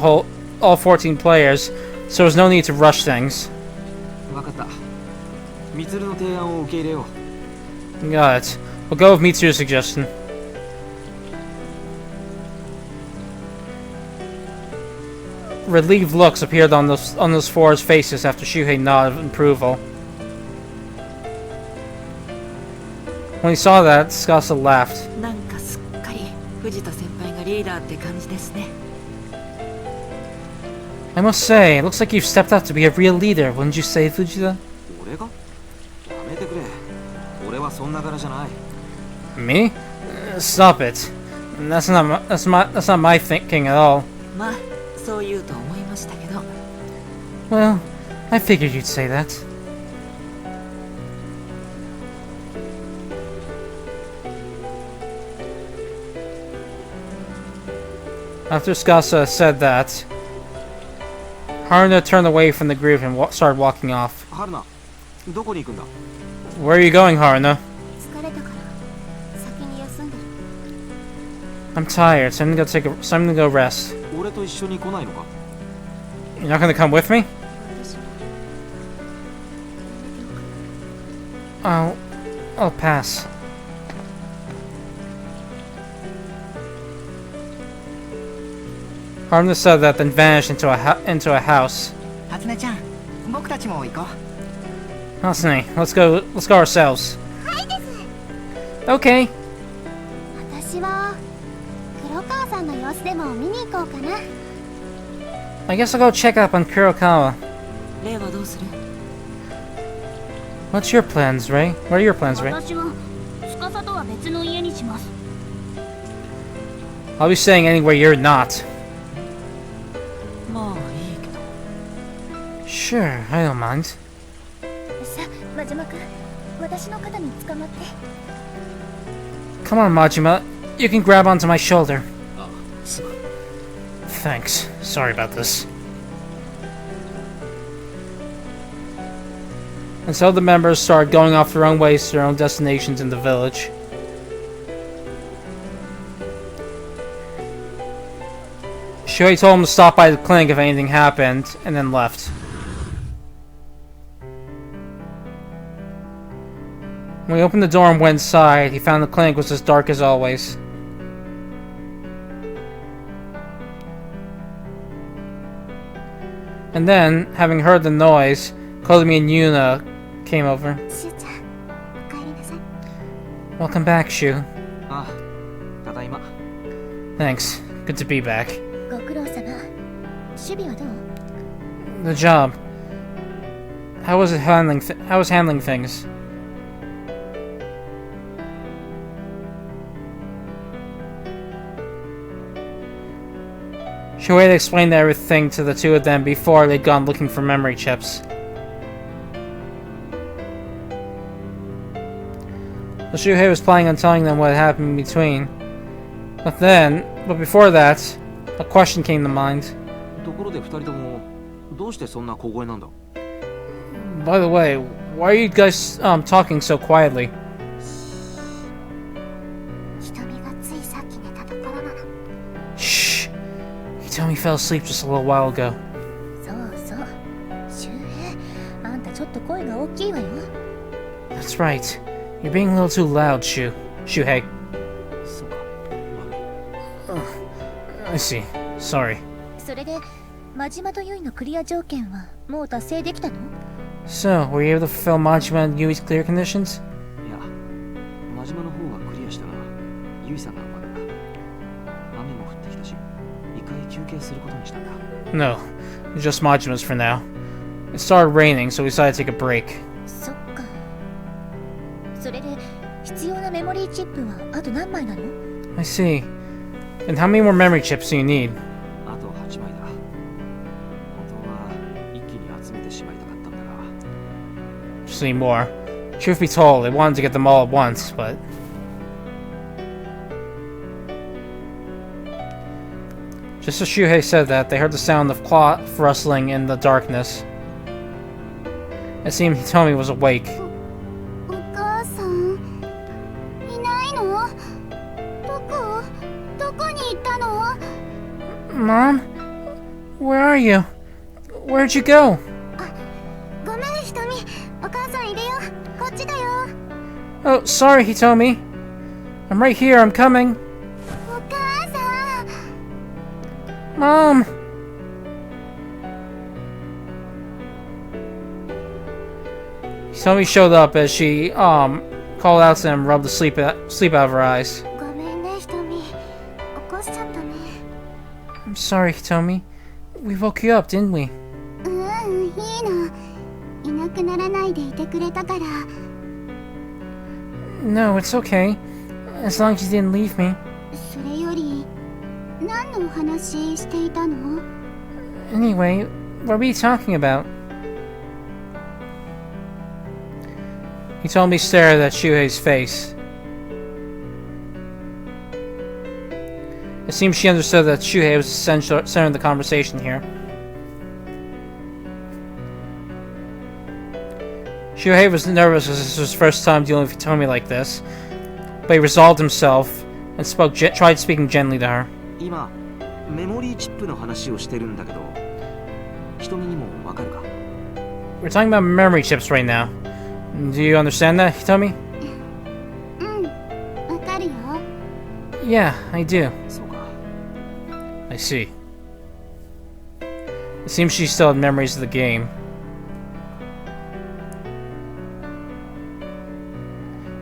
all 14 players, so there's no need to rush things. 分かった。ミツルの提案を受け入れよう。 Got it. We'll go with Mitsu's suggestion. Relieved looks appeared on those four's faces after Shuhei nodded approval. When he saw that, Tsukasa laughed. なんかすっかり藤田先輩がリーダーって感じですね。 I must say, it looks like you've stepped up to be a real leader, wouldn't you say, Fujita? 俺が？やめてくれ。俺はそんな柄じゃない。 Me? Stop it. That's not my thinking at all. まあそう言うと思いましたけど。 Well, I figured you'd say that. After Tsukasa said that, Haruna turned away from the group and started walking off. 春菜、どこに行くんだ？ Where are you going, Haruna? 疲れたから先に休んでる。 I'm tired, so I'm gonna go rest. 俺と一緒に来ないのか？ You're not gonna come with me? 私はやめておく。 I'll pass. Haruna said that, then vanished into a house. 初音ちゃん、僕たちも行こう。 Hatsune, let's go ourselves. はいです。 Okay. 私は黒川さんの様子でも見に行こうかな。 I guess I'll go check up on Kurokawa. 例はどうする？ What's your plans, Ray? What are your plans, Ray? 私は司とは別の家にします。 I'll be staying anywhere you're not. まあいいけど。 Sure, I don't mind. さあ、真島君、私の肩に捕まって。 Come on, Majima. You can grab onto my shoulder. あ、すまん。 Thanks. Sorry about this. And so the members started going off their own ways to their own destinations in the village. Shuhei told him to stop by the clinic if anything happened, and then left. When he opened the door and went inside, he found the clinic was as dark as always. And then, having heard the noise, Kodomi and Yuna came over. しゅうちゃん、お帰りなさい。 Welcome back, Shu. あ、ただいま。 Thanks. Good to be back. ご苦労様。守備はどう？ The job. How was handling things? Shuhei had explained everything to the two of them before they'd gone looking for memory chips. So Shuhei was planning on telling them what happened in between. But before that, a question came to mind. ところで二人ともどうしてそんな小声なんだ？ By the way, why are you guys talking so quietly? 瞳がついさっき寝たところなの。 Shh. Hitomi fell asleep just a little while ago. そうそう。周平、あんたちょっと声が大きいわよ。 That's right. You're being a little too loud, Shuhei. そうか。悪い。 I see. Sorry. それで、真島とユイのクリア条件はもう達成できたの？ So, were you able to fulfill Majima and Yui's clear conditions? いや、真島の方はクリアしたが、ユイさんがまだだ。雨も降ってきたし、一回休憩することにしたんだ。 No. Just Majima's for now. It started raining, so we decided to take a break. そっか。それで必要なメモリーチップはあと何枚なの？ I see. And how many more memory chips do you need? あと8枚だ。本当は一気に集めてしまいたかったんだが。 Just need more. Truth be told, I wanted to get them all at once, but... Just as Shuhei said that, they heard the sound of cloth rustling in the darkness. It seemed Hitomi was awake. お母さんいないの？どこに行ったの？ Mom? Where are you? Where'd you go? ごめんひとみ、お母さんいるよ。こっちだよ。 Oh, sorry, Hitomi. I'm right here, I'm coming. お母さん。 Mom! Hitomi showed up as she, called out to him and rubbed the sleep out of her eyes. ごめんねひとみ、起こしちゃったね。 I'm sorry, Hitomi. We woke you up, didn't we? いいの。いなくならないでいてくれたから。 No, it's okay. As long as you didn't leave me. それより何のお話していたの？ Anyway, what were you talking about? Hitomi stared at Shuhei's face. It seemed she understood that Shuhei was the center of the conversation here. Shuhei was nervous as this was his first time dealing with Hitomi like this, but he resolved himself and tried speaking gently to her. 今メモリーチップの話をしてるんだけど、瞳にもわかるか？ We're talking about memory chips right now. Do you understand that, Hitomi? わかるよ。 Yeah, I do. そうか。 I see. It seems she still had memories of the game.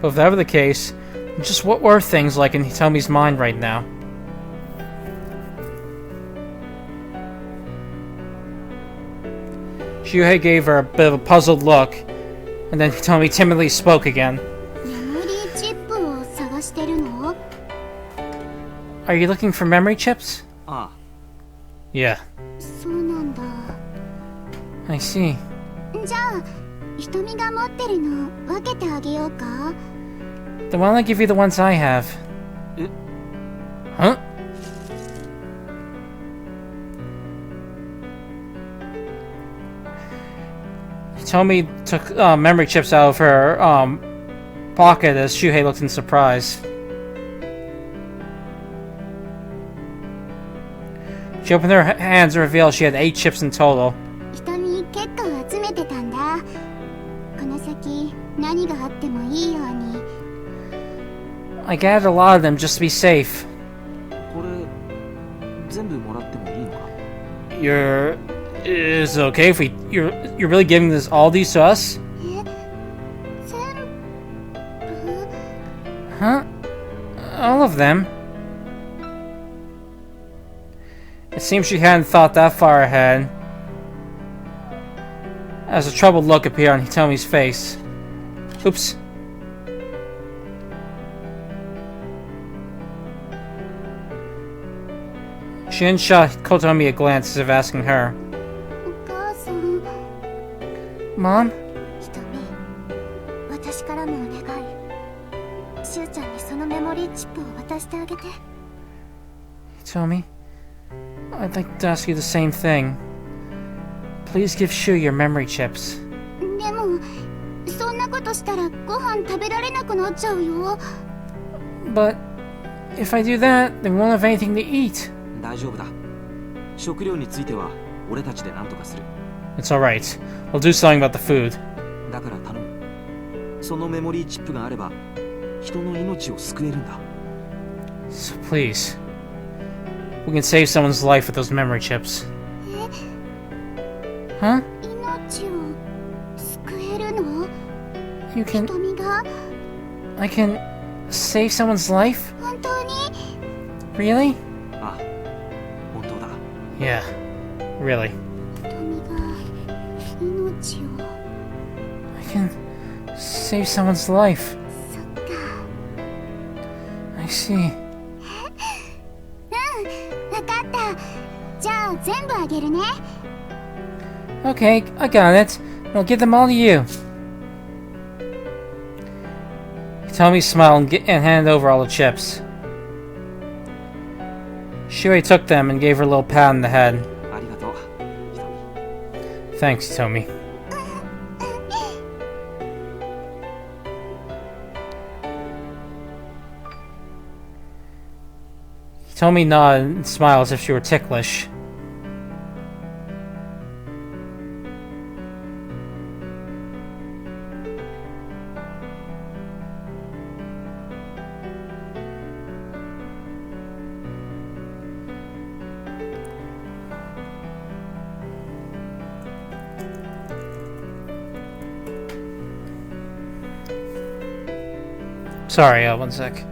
But if that were the case, just what were things like in Hitomi's mind right now? Shuhei gave her a bit of a puzzled look, and then Hitomi timidly spoke again. メモリーチップを探してるの？ Are you looking for memory chips? あ Yeah, そうなんだ。 I see. じゃあ瞳が持ってるの分けてあげようか？ Then why don't I give you the ones I have? Eh? Huh? Hitomi took memory chips out of her pocket as Shuhei looked in surprise. She opened her hands and revealed she had 8 chips in total. 瞳結構集めてたんだ。この先何があってもいいように。 I gathered a lot of them just to be safe. これ全部もらってもいいのか？ Is it okay if you're really giving all these to us? え、全部？ Huh? All of them? It seems she hadn't thought that far ahead, as a troubled look appeared on Hitomi's face. Oops. She then shot Kotomi a glance as if asking her, お母さん。 Mom? 瞳、私からもお願い。しゅうちゃんにそのメモリーチップを渡してあげて。 Hitomi? I'd like to ask you the same thing. Please give Shu your memory chips. でも、そんなことしたらご飯食べられなくなっちゃうよ。 But if I do that, then we won't have anything to eat. 大丈夫だ。食料については俺たちで何とかする。 It's alright. We'll do something about the food. だから頼む。そのメモリーチップがあれば人の命を救えるんだ。 So please. We can save someone's life with those memory chips. Huh? 命を救えるの？ You can... 瞳が I can save someone's life? 本当に？ Really? ああ、本当だ。 Yeah. Really. 瞳が命 I can save someone's life. そっか。 I see. わかった。じゃあ全部あげるね。 Okay, I got it. I'll give them all to you. Hitomi smiled and handed over all the chips. Shuei took them and gave her a little pat on the head. ありがとうひとみ。 Thanks, Hitomi. Hitomi nodded and smiled as if she were ticklish. Sorry, one sec.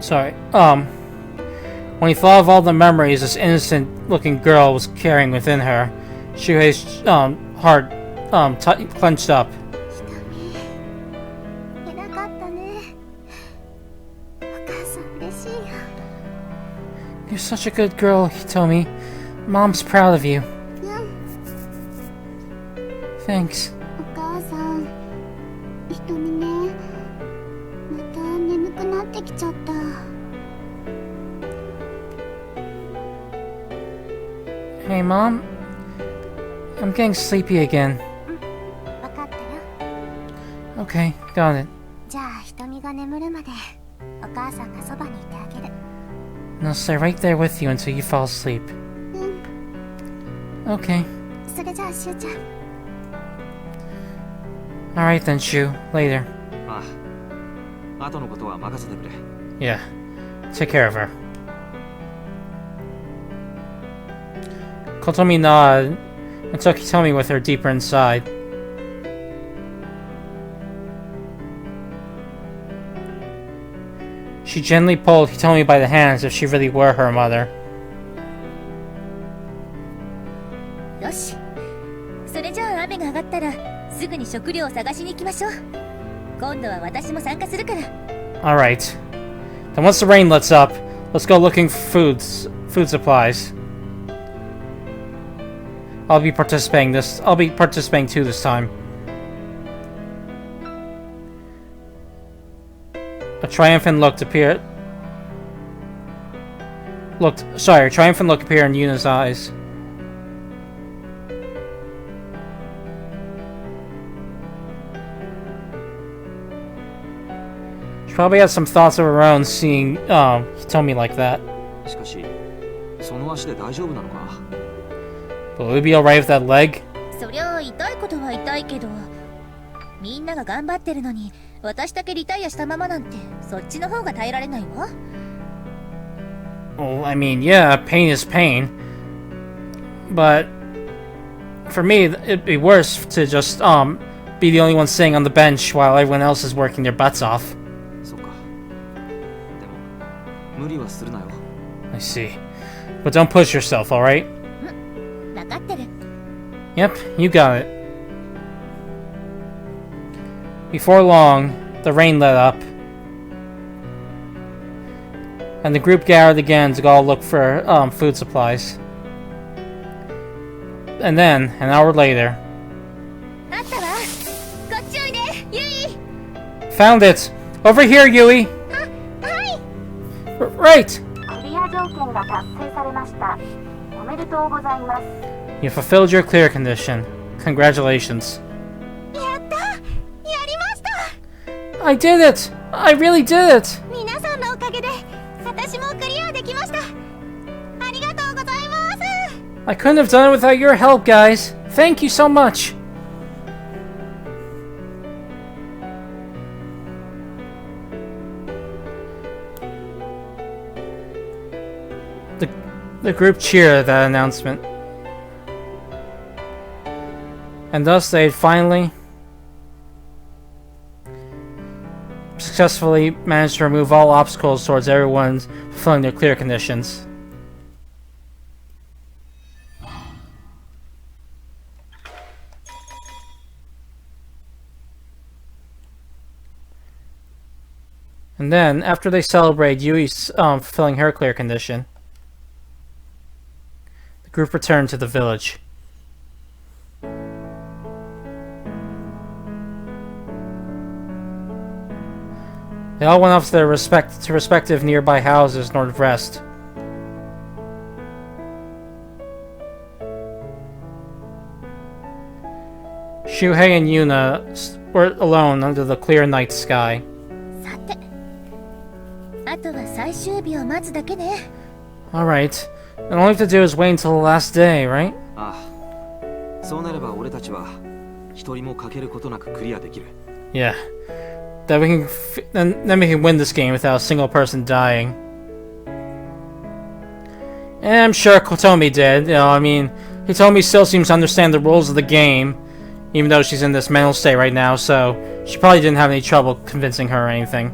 Sorry. When he thought of all the memories this innocent-looking girl was carrying within her, Shuhei's heart clenched up. 偉かったね。お母さん嬉しいよ。 You're such a good girl, Hitomi. Mom's proud of you. うん。 Thanks. お母さん、瞳ね。また眠くなってきちゃった。 Hey, Mom. I'm getting sleepy again. わかったよ。 Okay, got it. じゃあ瞳が眠るまでお母さんがそばにいてあげる。 And I'll stay right there with you until you fall asleep. うん。 Okay. それじゃあしゅうちゃん。 Alright then, Shu. Later. ああ。後のことは任せてくれ。 Yeah. Take care of her. Kotomi nodded and took Hitomi with her deeper inside. She gently pulled Hitomi by the hand as if she really were her mother. よし、それじゃあ雨が上がったらすぐに食料を探しに行きましょう。今度は私も参加するから。 Alright. Then once the rain lets up, let's go looking for food supplies. I'll be participating too this time. A triumphant look appeared in Yuna's eyes. She probably had some thoughts of her own seeing Hitomi like that. しかしその足で大丈夫なのか。 But will we be alright with that leg? そりゃあ痛いことは痛いけど、みんなが頑張ってるのに私だけリタイアしたままなんてそっちの方が耐えられないわ。 Well, I mean, yeah, pain is pain. But for me, it'd be worse to just be the only one sitting on the bench while everyone else is working their butts off. そっか。でも無理はするなよ。 I see. But don't push yourself, alright? 分かってる。 Yep, you got it. Before long, the rain let up, and the group gathered again to go look for food supplies. And then, an hour later, あったわ。こっちおいで、ユイ。 found it! Over here, Yui! Right! クリア条件が達成されました。おめでとうございます。 You fulfilled your clear condition. Congratulations. やった。やりました。 I did it! I really did it! 皆さんのおかげで私もクリアできました。ありがとうございます。 I couldn't have done it without your help, guys. Thank you so much. The group cheered at that announcement. And thus they had finally successfully managed to remove all obstacles towards everyone fulfilling their clear conditions. And then, after they celebrate Yui's fulfilling her clear condition, the group returned to the village. They all went off to their respective nearby houses in order to rest. Shuhei and Yuna were alone under the clear night sky. さて、あとは最終日を待つだけね。 Alright, and all we have to do is wait until the last day, right? ああ、そうなれば俺たちは一人も欠けることなくクリアできる。 Yeah. That we can then we can win this game without a single person dying. And I'm sure Kotomi did. You know, I mean, Hitomi still seems to understand the rules of the game, even though she's in this mental state right now, so she probably didn't have any trouble convincing her or anything.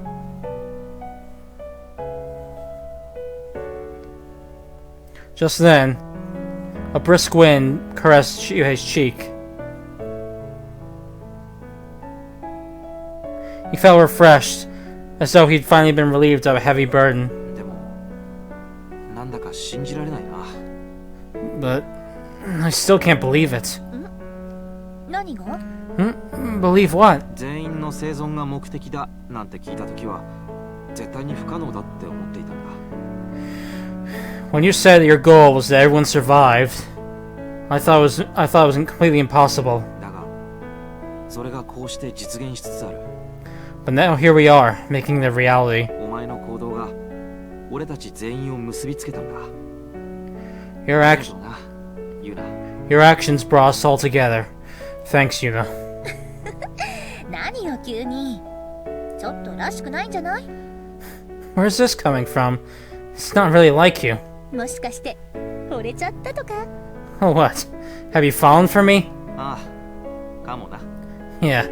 Just then, a brisk wind caressed Shuhei's cheek. He felt refreshed, as though he'd finally been relieved of a heavy burden. でも、なんだか信じられないな。 But I still can't believe it. 何が？ Believe what? 全員の生存が目的だなんて聞いたときは、絶対に不可能だって思っていたんだ。 When you said that your goal was that everyone survived, I thought it was completely impossible. だが、それがこうして実現しつつある。 But now here we are, making the reality. お前の行動が俺たち全員を結びつけたんだ。 Your ありが act とうな、ユナ。 your actions brought us all together. Thanks, Yuna. 何よ急に。ちょっとらしくないんじゃない？ Where's this coming from? It's not really like you. もしかして惚れちゃったとか？ Oh, what? Have you fallen for me? ああ、かもな。 Yeah,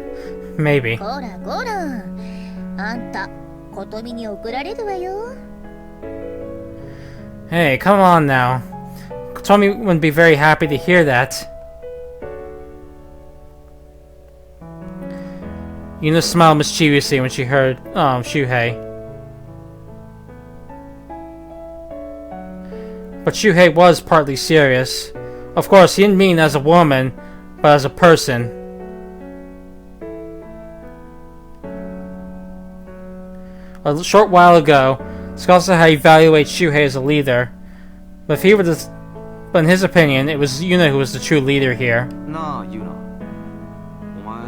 maybe. こらこら、あんた琴美に怒られるわよ。 Hey, come on now. Tommy wouldn't be very happy to hear that. Yuna smiled mischievously when she heard Shuhei. But Shuhei was partly serious. Of course, he didn't mean as a woman, but as a person. A short while ago, Tsukasa had evaluated Shuhei as a leader, but but in his opinion, it was Yuna who was the true leader here. なあ、ユナ。お前、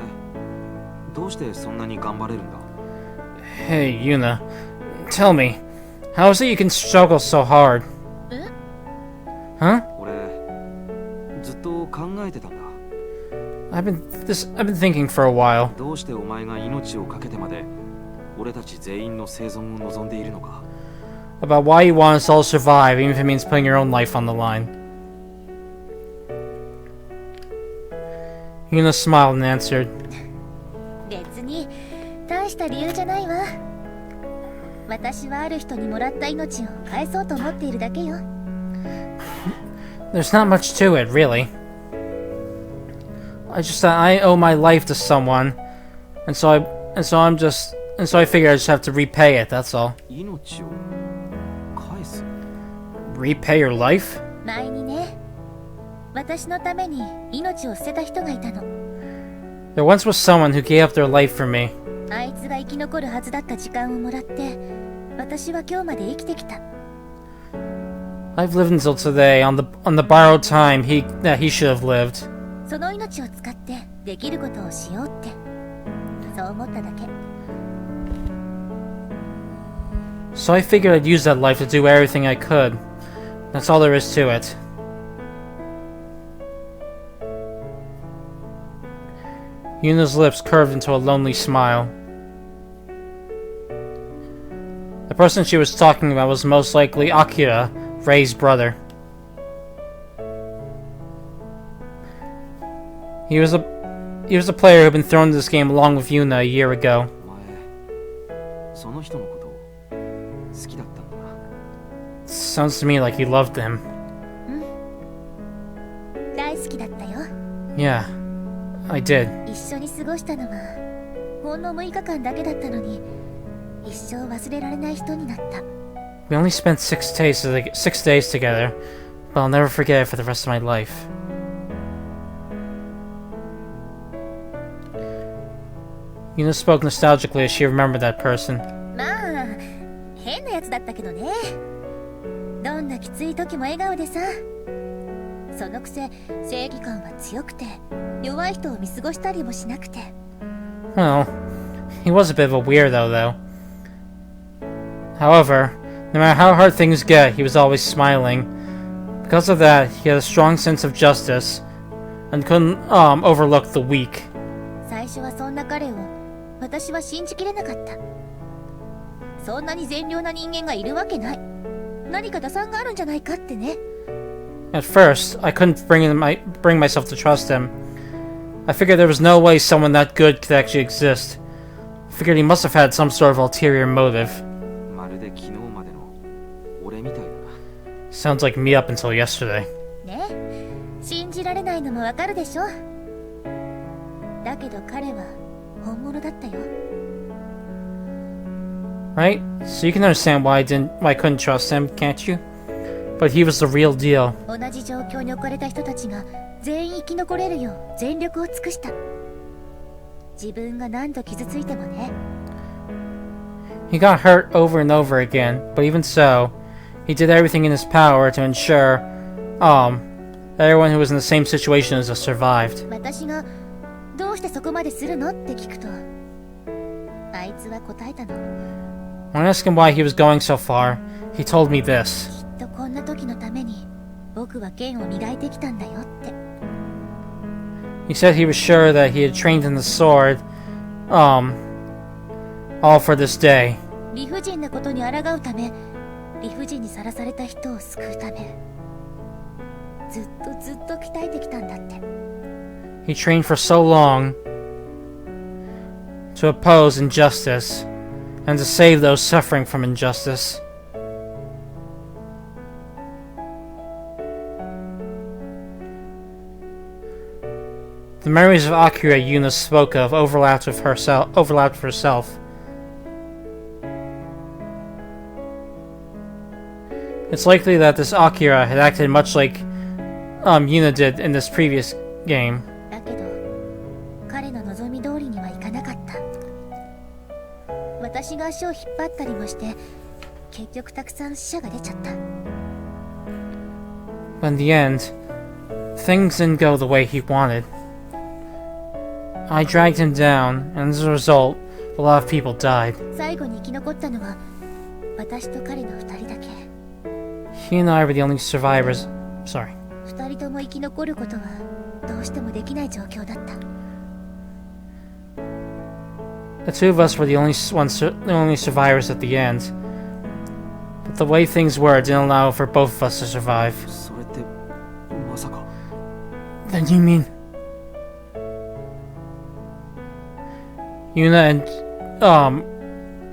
どうしてそんなに頑張れるんだ？ Hey, Yuna, tell me, how is it you can struggle so hard? Huh? 俺、ずっと考えてたんだ。 I've been thinking for a while. どうしてお前が命を懸けてまで俺たち全員の生存を望んでいるのか。 About why you want us all to survive, even if it means putting your own life on the line. Yuna smiled and answered, 別に大した理由じゃないわ。私はある人にもらった命を返そうと思っているだけよ。 There's not much to it, really. I owe my life to someone, and so I figure I just have to repay it. That's all. 命を返す。 Repay your life? 前にね、私のために命を捨てた人がいたの。 There once was someone who gave up their life for me. あいつが生き残るはずだった時間をもらって、私は今日まで生きてきた。 I've lived until today on the borrowed time that he should have lived. その命を使ってできることをしようって、そう思っただけ。 So I figured I'd use that life to do everything I could. That's all there is to it. Yuna's lips curved into a lonely smile. The person she was talking about was most likely Akira, Rei's brother. He was a player who had been thrown into this game along with Yuna a year ago. お前その人のこと好きだったんだな。 Sounds to me like you loved him. 大好きだったよ。 Yeah, I did. 一緒に過ごしたのはほんの6日間だけだったのに、一生忘れられない人になった。 We only spent 6 days together, but I'll never forget it for the rest of my life. Yuna spoke nostalgically as she remembered that person. まあ変なやつだったけどね。どんなきつい時も笑顔でさ。そのくせ正義感は強くて、弱い人を見過ごしたりもしなくて。 Well, he was a bit of a weirdo, though. However, no matter how hard things get, he was always smiling. Because of that, he had a strong sense of justice and couldn't overlook the weak. 最初はそんな彼を私は信じきれなかった。そんなに善良な人間がいるわけない。何か打算があるんじゃないかってね。 At first, I couldn't bring myself to trust him. I figured there was no way someone that good could actually exist. I figured he must have had some sort of ulterior motive. まるで昨日までの俺みたいだな。 Sounds like me up until yesterday. ね、信じられないのもわかるでしょ。だけど彼は本物だったよ。 Right? So you can understand why I couldn't trust him, can't you? But he was the real deal. 同じ状況に置かれた人たちが全員生き残れるよう全力を尽くした。自分が何度傷ついてもね。 He got hurt over and over again, but even so, he did everything in his power to ensure, that everyone who was in the same situation as us survived. 私がどうしてそこまでするのって聞くと、あいつは答えたの。 When I asked him why he was going so far, he told me this. きっとこんな時のために僕は剣を磨いてきたんだよって。 He said he was sure that he had trained in the sword, all for this day. 理不尽なことに抗うため、理不尽にさらされた人を救うため、ずっと鍛えてきたんだって。 He trained for so long to oppose injustice and to save those suffering from injustice. The memories of Akira Yuna spoke of overlapped with herself. It's likely that this Akira had acted much like Yuna did in this previous game. だけど彼の望み通りにはいかなかった。私が足を引っ張ったりもして結局たくさん死者が出ちゃった。 But in the end, things didn't go the way he wanted. I dragged him down, and as a result, a lot of people died. 最後に生き残ったのは私と彼の2人だけ。 He and I were the only survivors. Sorry. 2人とも生き残ることはどうしてもできない状況だった。 The two of us were the only survivors at the end. But the way things were didn't allow for both of us to survive. それってまさか。 Then you mean Yuna and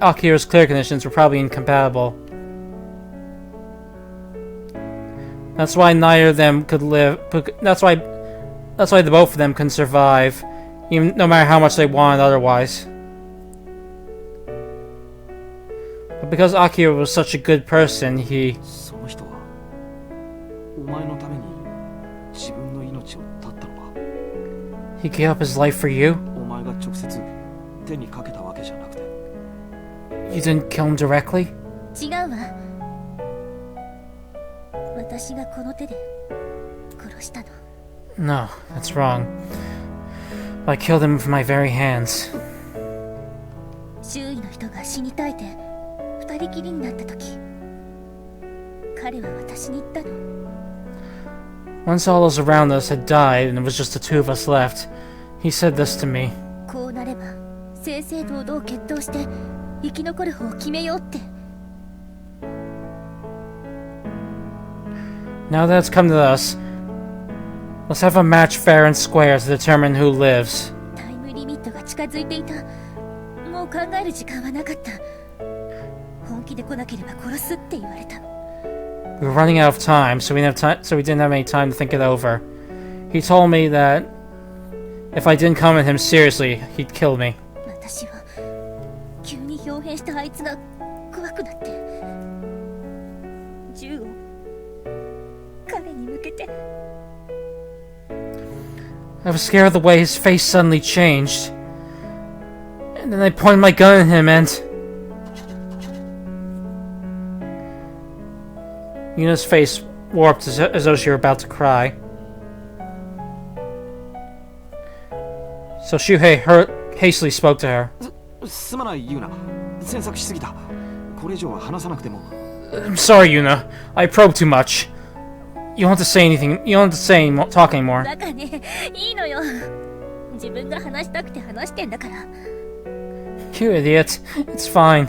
Akira's clear conditions were probably incompatible. That's why neither of them could live. That's why the both of them couldn't survive, even no matter how much they wanted otherwise. But because Akira was such a good person, その人はお前のために自分の命を絶ったのか。 he gave up his life for you. お前が直接手にかけたわけじゃなくて。 You didn't kill him directly. 違うわ。私がこの手で殺したの。 No, that's wrong. I killed him with my very hands. 周囲の人が死に絶えて二人きりになった時、彼は私に言ったの。 Once all those around us had died and it was just the two of us left, he said this to me. こうなれば正々堂々決闘して生き残る方を決めようって。 Now that it's come to us, Let's have a match fair and square to determine who lives. タイムリミットが近づいていた。もう考える時間はなかった。本気で来なければ殺すって言われた。We were running out of time, so we didn't have any time to think it over. He told me that if I didn't come at him seriously, he'd kill me. 私は急に表変したあいつが怖くなって銃を彼に向けて。I was scared of the way his face suddenly changed. And then I pointed my gun at him and... Yuna's face warped as though she were about to cry. So Shuhei hastily spoke to her. すまないユーナ、詮索しすぎた。これ以上は話さなくても。I'm sorry, Yuna. I probed too much. You don't have to say anything. You don't have to say talk anymore. だからね、いいのよ。自分が話したくて話してんだから。You idiot. It's fine.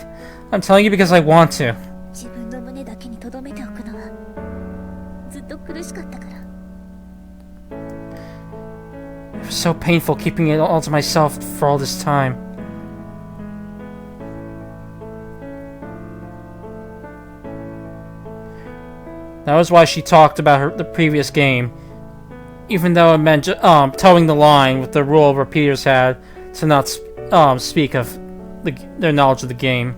I'm telling you because I want to. 自分の胸だけに留めておくのはずっと苦しかったから。It was so painful keeping it all to myself for all this time. That was why she talked about the previous game, even though it meant towing the line with the rule repeaters had to not speak of their knowledge of the game.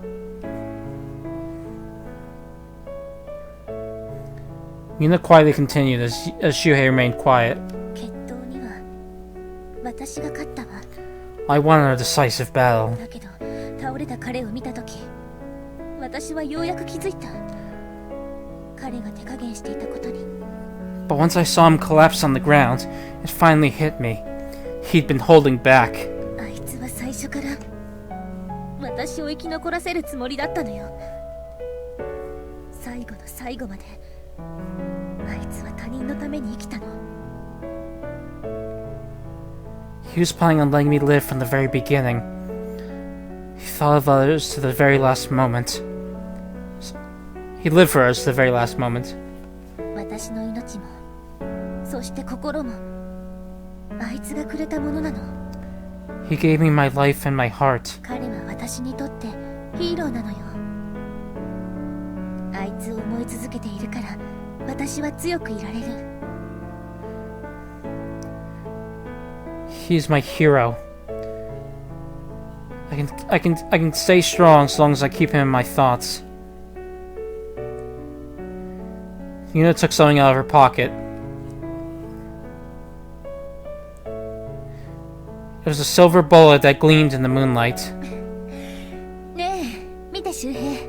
Yuna quietly continued as Shuhei remained quiet. 決闘には私が勝ったわ。 I won a decisive battle. だけど倒れた彼を見たとき、私はようやく気づいた。彼が手加減していたことに。 But once I saw him collapse on the ground, it finally hit me. He'd been holding back. あいつは最初から私を生き残らせるつもりだったのよ。最後の最後まであいつは他人のために生きたの。 He was planning on letting me live from the very beginning. He thought of others to the very last moment. He lived for us to the very last moment. 私の命もそして心もあいつがくれたものなの。 He gave me my life and my heart. 彼は私にとってヒーローなのよ。あいつを思い続けているから私は強くいられる。 He's my hero. I can stay strong as long as I keep him in my thoughts. Yuna took something out of her pocket. It was a silver bullet that gleamed in the moonlight. ねえ見て周平、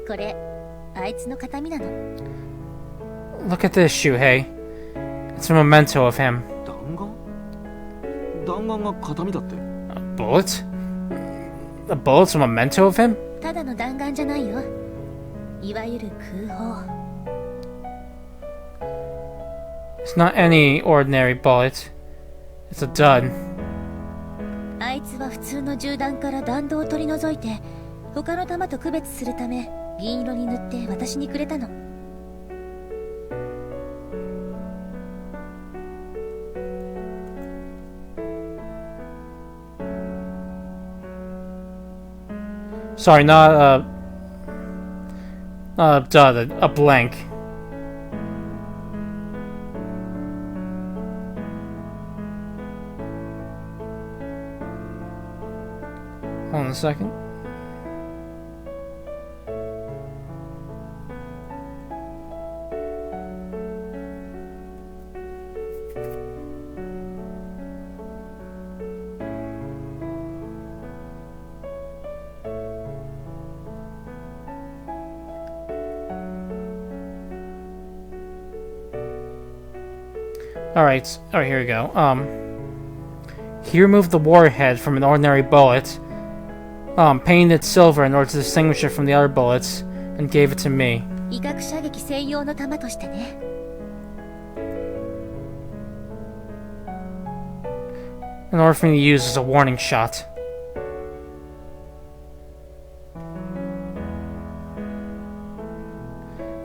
これあいつの形見なの。 Look at this, Shuhei. It's a memento of him. 弾丸が形見だって。 A bullet? A bullet's a memento of him? ただの弾丸じゃないよ。いわゆる空砲。 It's not any ordinary bullet. It's a dud. あいつは普通の銃弾から弾道を取り除いて他の弾と区別するため銀色に塗って私にくれたの。 Sorry, not a dud, a blank. Hold on a second. Alright, here we go. He removed the warhead from an ordinary bullet, painted it silver in order to distinguish it from the other bullets, and gave it to me. 威嚇射撃専用の弾としてね。 In order for me to use as a warning shot.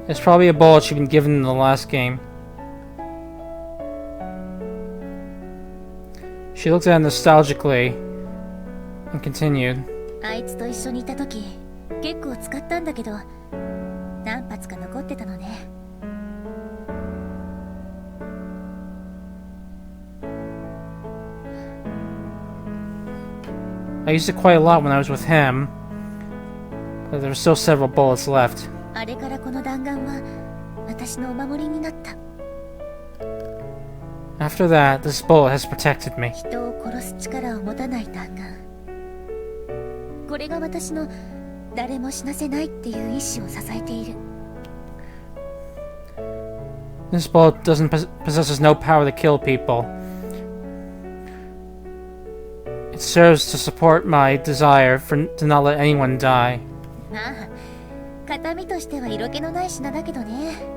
It's probably a bullet she'd been given in the last game. She looked at him nostalgically and continued. あいつと一緒にいた時結構使ったんだけど何発か残ってたのね。I used it quite a lot when I was with him, but there were still several bullets left. あれからこの弾丸は私のお守りになった。 After that, this bullet has protected me. 人を殺す力を持たない弾丸。これが私の誰も死なせないっていう意志を支えている。 This bullet possesses no power to kill people. It serves to support my desire to not let anyone die. まあ形見としては色気のない品だけどね。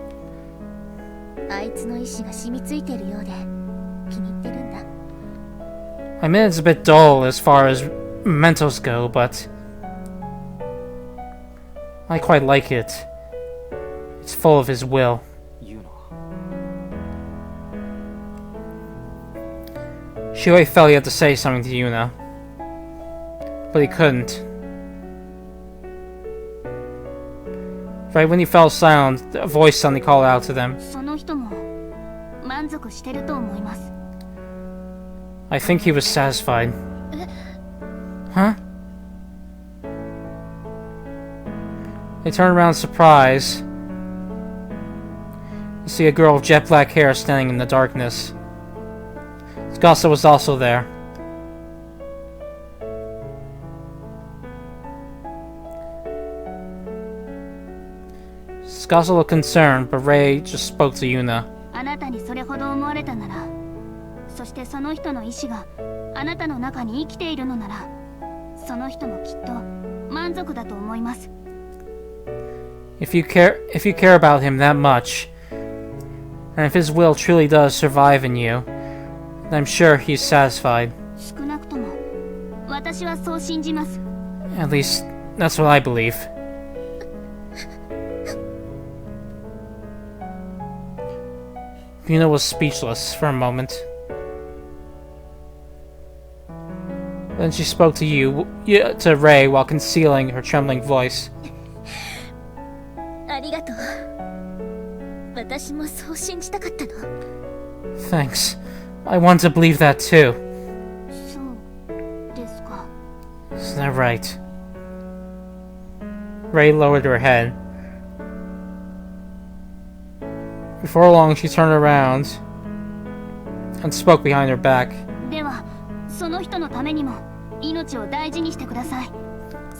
あいつの意志が染みついているようで気に入ってるんだ。 I mean, it's a bit dull as far as mementos go, but I quite like it. It's full of his will. ユーノ Shuei felt he had to say something to Yuna, but he couldn't. Right when he fell silent, a voice suddenly called out to them. その人も満足してると思います。 I think he was satisfied. Huh? They turned around in surprise to see a girl with jet black hair standing in the darkness. Skasa was also there. Skasa looked concerned, but Ray just spoke to Yuna. あなたにそれほど思われたなら、そしてその人の意志があなたの中に生きているのなら、その人もきっと満足だと思います。 If you care about him that much, and if his will truly does survive in you, then I'm sure he's satisfied. 少なくとも私はそう信じます。 At least, that's what I believe. Yuna was speechless for a moment. Then she spoke to Ray while concealing her trembling voice. ありがとう。私もそう信じたかったの。 Thanks. I want to believe that too. そうですか。 Is that right? Ray lowered her head. Before long, she turned around and spoke behind her back. では、その人のためにも命を大事にしてください。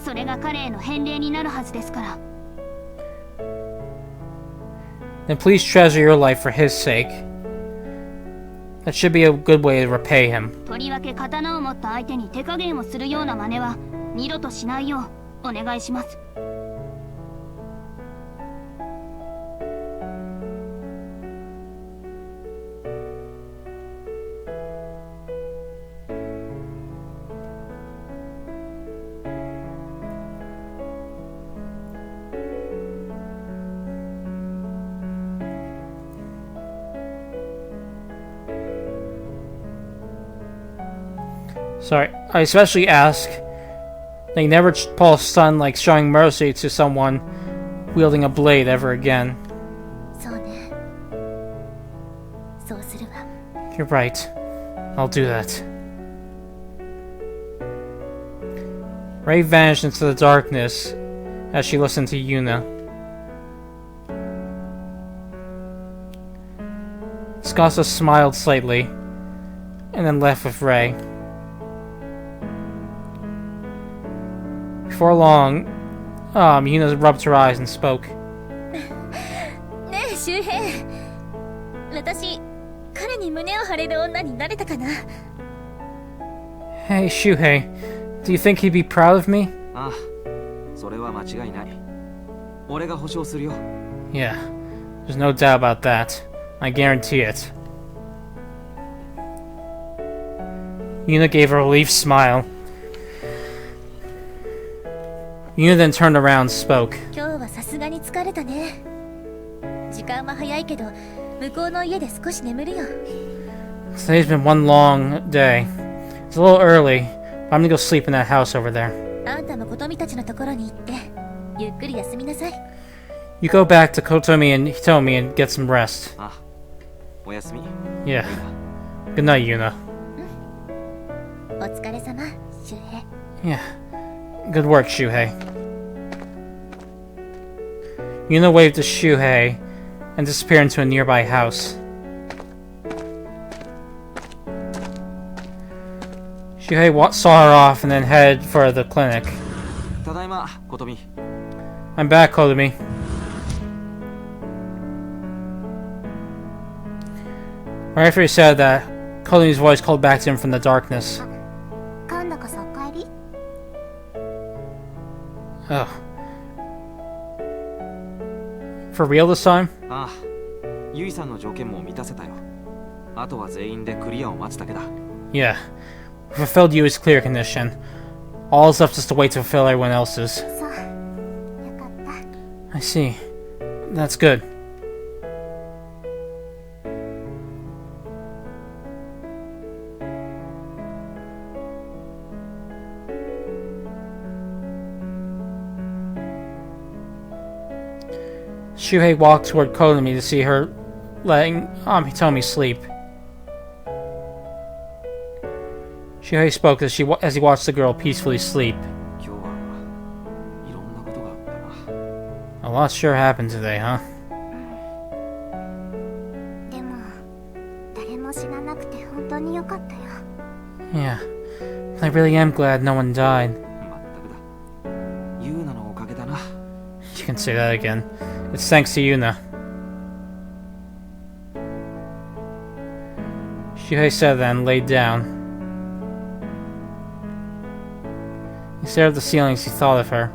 それが彼への返礼になるはずですから。 Then please treasure your life for his sake. That should be a good way to repay him. とりわけ刀を持った相手に手加減をするような真似は二度としないようお願いします。 Sorry, I especially ask that you never pull a stunt like showing mercy to someone wielding a blade ever again. そうね。そうするわ。 You're right. I'll do that. Ray vanished into the darkness as she listened to Yuna. Skasa smiled slightly and then left with Ray. Before long, Yuna rubbed her eyes and spoke. ねえ周平、私彼に胸を張れる女になれたかな。 Hey, Shuhei, do you think he'd be proud of me? ああ、それは間違いない。俺が保証するよ。 Yeah, there's no doubt about that. I guarantee it. Yuna gave a relieved smile. Yuna then turned around and spoke. 今日はさすがに疲れたね。時間は早いけど向こうの家で少し眠るよ。 Today's been one long day. It's a little early, but I'm gonna go sleep in that house over there. あんたも琴美たちのところに行ってゆっくり休みなさい。 You go back to Kotomi and Hitomi and get some rest. あ、おやすみ。 Yeah. Good night, Yuna. お疲れ様、周平。 Yeah. Good work, Shuhei. Yuna waved to Shuhei and disappeared into a nearby house. Shuhei saw her off and then headed for the clinic. ただいま、琴美。 I'm back, Kotomi. Right after he said that, Kotomi's voice called back to him from the darkness. 今度こそお帰り。 Oh. For real this time? ああ、ユイさんの条件も満たせたよ。あとは全員でクリアを待つだけだ。 Yeah. We fulfilled Yui's clear condition. All is left is to wait to fulfill everyone else's. そう。よかった。 I see. That's good. Shuhei walked toward Kotomi to see her letting Hitomi sleep. Shuhei spoke as he watched the girl peacefully sleep. 今日はいろんなことがあったな。 A lot sure happened today, huh? でも誰も死ななくて本当によかったよ。 Yeah. I really am glad no one died. まったくだ。ユーナのおかげだな。 You can say that again. It's thanks to Yuna. Shuhei said that and laid down. He stared at the ceiling as he thought of her.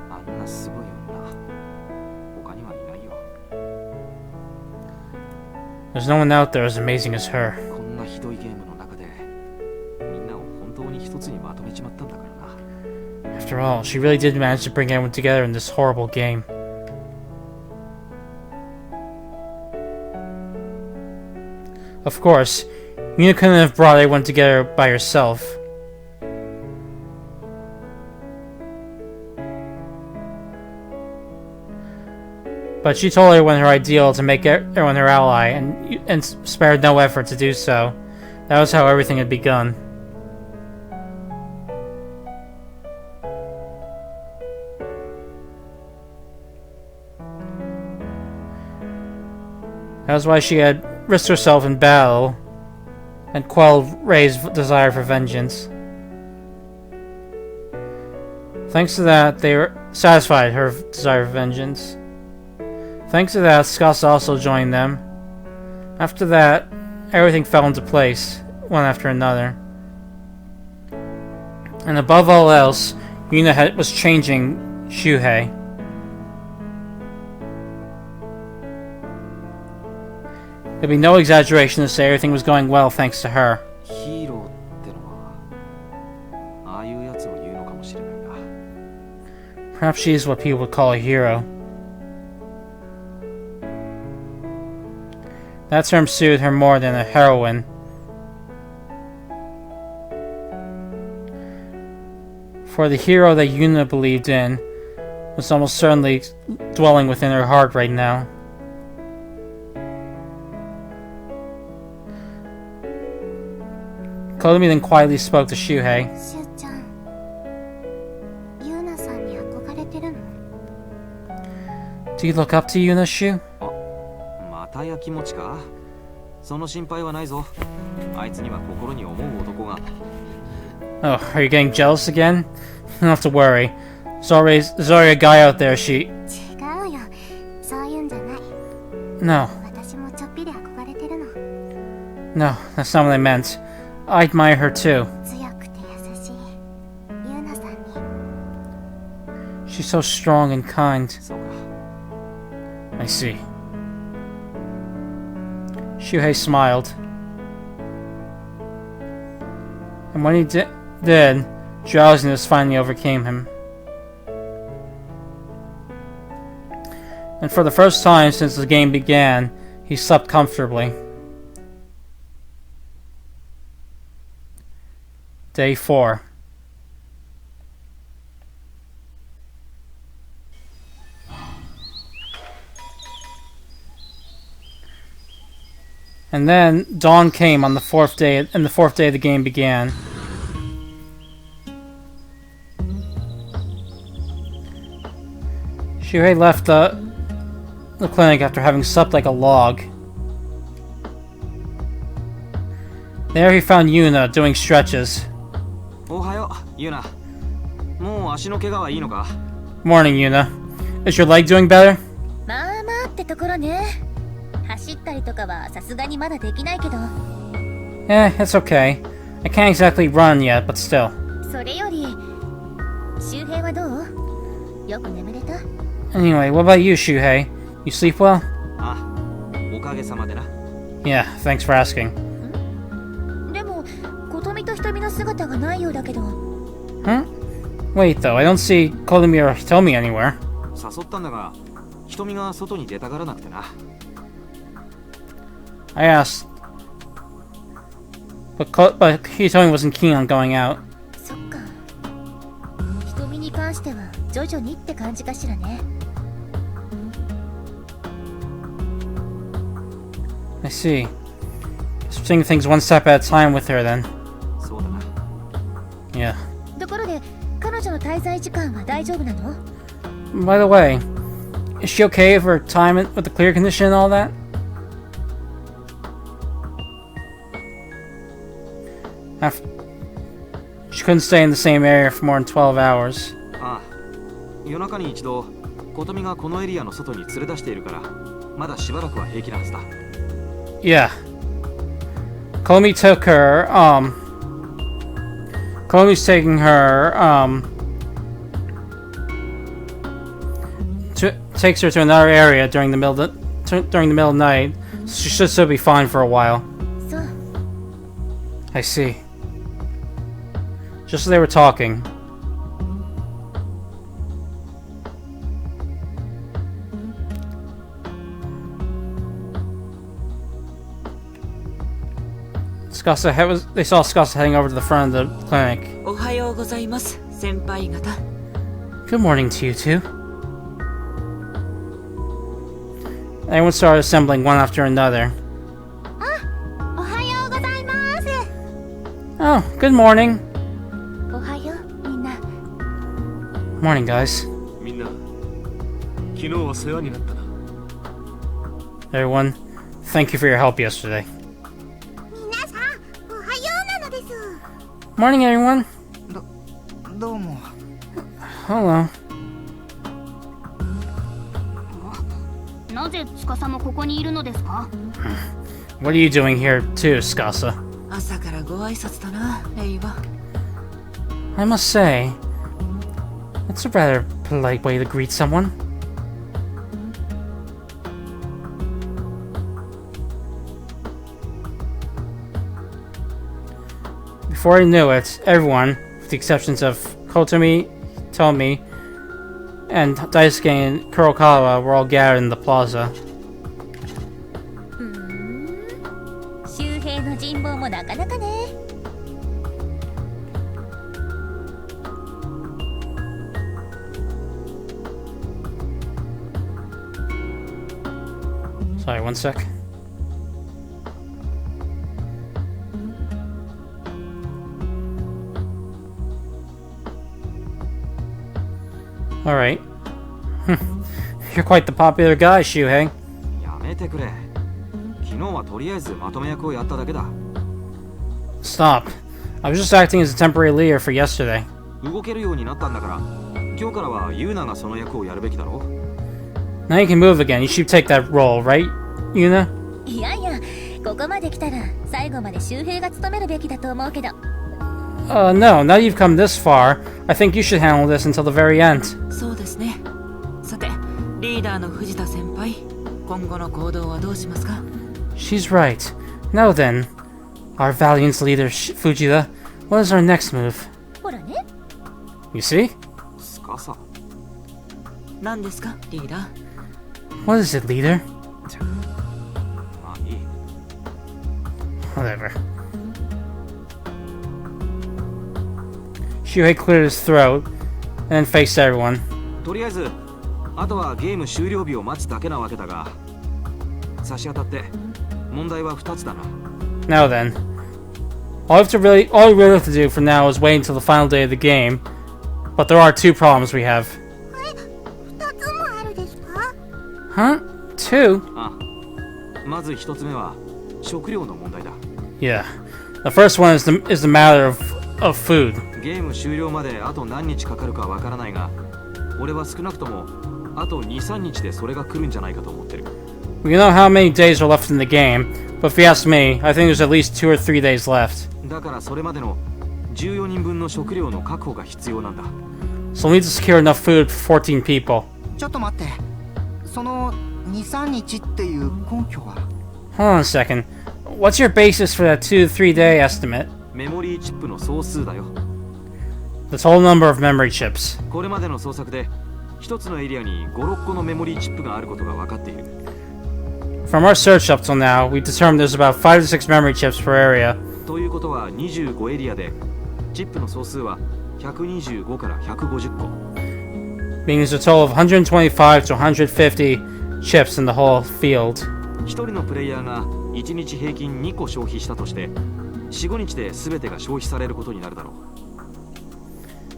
あんなすごい女、他にはいないよ。 There's no one out there as amazing as her. こんなひどいゲームの中で、みんなを本当に一つにまとめちまったんだからな。 After all, she really did manage to bring everyone together in this horrible game. Of course, Yuna couldn't have brought everyone together by herself. But she told everyone her ideal to make everyone her ally, and spared no effort to do so. That was how everything had begun. That was why she had risked herself in battle and quelled Rei's desire for vengeance. Thanks to that, they were satisfied her desire for vengeance. Thanks to that, Tsukasa also joined them. After that, everything fell into place, one after another. And above all else, Yuna was changing Shuhei. There'd be no exaggeration to say everything was going well thanks to her. ヒーローってのは、ああいうやつを言うのかもしれないな。 Perhaps she is what people would call a hero. That term suited her more than a heroine. For the hero that Yuna believed in was almost certainly dwelling within her heart right now. Kotomi then quietly spoke to Shuhei. しゅうちゃん、ユーナさんに憧れてるの？ Do you look up to Yuna, Shu? またやきもちか？その心配はないぞ。あいつには心に思う男が。 Oh, are you getting jealous again? You don't have to worry. There's already a guy out there, 違うよ、そういうんじゃない。 No, 私もちょっぴり憧れてるの。 no, that's not what I meant. I admire her too. 強くて優しいユーナさんに。 She's so strong and kind. そうか。 I see. Shuhei smiled. And when he did, drowsiness finally overcame him. And for the first time since the game began, he slept comfortably. Day 4. And then dawn came on the 4th day, and the 4th day of the game began. Shuhei left the clinic after having slept like a log. There he found Yuna doing stretches. おはよう、ユナ。もう足の怪我はいいのか？ Morning, Yuna. Is your leg doing better? まあまあってところね。走ったりとかはさすがにまだできないけど。It's okay. I can't exactly run yet, but still. それより、周平はどう？よく眠れた？ Anyway, what about you, Shuhei? You sleep well? あ、おかげさまでな。Yeah, thanks for asking. でも、琴美と瞳の姿がないようだけど。Huh? Wait, though, I don't see Kotomi or Hitomi anywhere. 誘ったんだが、瞳が外に出たがらなくてな。I asked. But Hitomi wasn't keen on going out. そっか。瞳に関しては徐々にって感じかしらね。I see. Just taking things one step at a time with her then. そうだな。Yeah. ところで、彼女の滞在時間は大丈夫なの？ By the way, is she okay for time with the clear condition and all that? She couldn't stay in the same area for more than 12 hours. ああ、夜中に一度、琴美がこのエリアの外に連れ出しているから、まだしばらくは平気なはずだ。Yeah. Komi took her, Komi's taking her, takes her to another area during the middle of the night. So she should still be fine for a while. そう。 I see. Just as they were talking. They saw Scassa heading over to the front of the clinic. おはようございます、先輩方。 Good morning to you two. Everyone started assembling one after another. おはようございます。 Oh, good morning. おはよう、みんな。 Morning, guys. みんな、昨日は世話になったな。 Everyone, thank you for your help yesterday. 皆さん、おはようなのです。 Morning, everyone. どうも。 Hello. なぜ司もここにいるのですか？ What are you doing here too, Scassa? 朝からご挨拶だな、レイは。 I must say, that's a rather polite way to greet someone. Before I knew it, everyone, with the exceptions of Kotomi, Tomi, and Daisuke and Kurokawa, were all gathered in the plaza. 周平の人望もなかなかね。 Sorry, one sec. Alright. You're quite the popular guy, Shuhei. やめてくれ。昨日はとりあえずまとめ役をやっただけだ。 Stop. I was just acting as a temporary leader for yesterday. 動けるようになったんだから、今日からはユーナがその役をやるべきだろ。 Now you can move again. You should take that role, right, Yuna? いやいや、ここまで来たら最後まで周平が務めるべきだと思うけど。 No. Now you've come this far, I think you should handle this until the very end. そうですね。さて、リーダーの藤田先輩、今後の行動はどうしますか？ She's right. Now then, our valiant leader, Fujita, what is our next move? ほらね。 You see? スカサ。何ですか、リーダー？ What is it, leader? まあいい。 Whatever. Shuhei cleared his throat and then faced everyone. とりあえずあとはゲーム終了日を待つだけなわけだが、差し当たって問題は2つだな。 Now then, all we really have to do for now is wait until the final day of the game. But there are two problems we have. 2つもあるですか？ Huh? Two? あ、まず1つ目は食料の問題だ。 Yeah. The first one is the matter of food. ゲーム終了まであと何日かかるかわからないが、俺は少なくともあと 2,3 日でそれが来るんじゃないかと思ってる。 We know how many days are left in the game, but if you ask me, I think there's at least 2 or 3 days left. だからそれまでの14人分の食料の確保が必要なんだ。 So we need to secure enough food for 14 people. ちょっと待って。その 2,3 日っていう根拠は？ Hold on a second. What's your basis for that 2 to 3 day estimate? メモリーチップの総数だよ。 The total number of memory chips. これまでの捜索で一つのエリアに5、6個のメモリーチップがあることが分かっている。 From our search up till now, we've determined there's about 5 to 6 memory chips per area. ということは25エリアでチップの総数は125から150個。 Meaning there's a total of 125 to 150 chips in the whole field. 一人のプレイヤーが1日平均2個消費したとして4、5日で全てが消費されることになるだろう。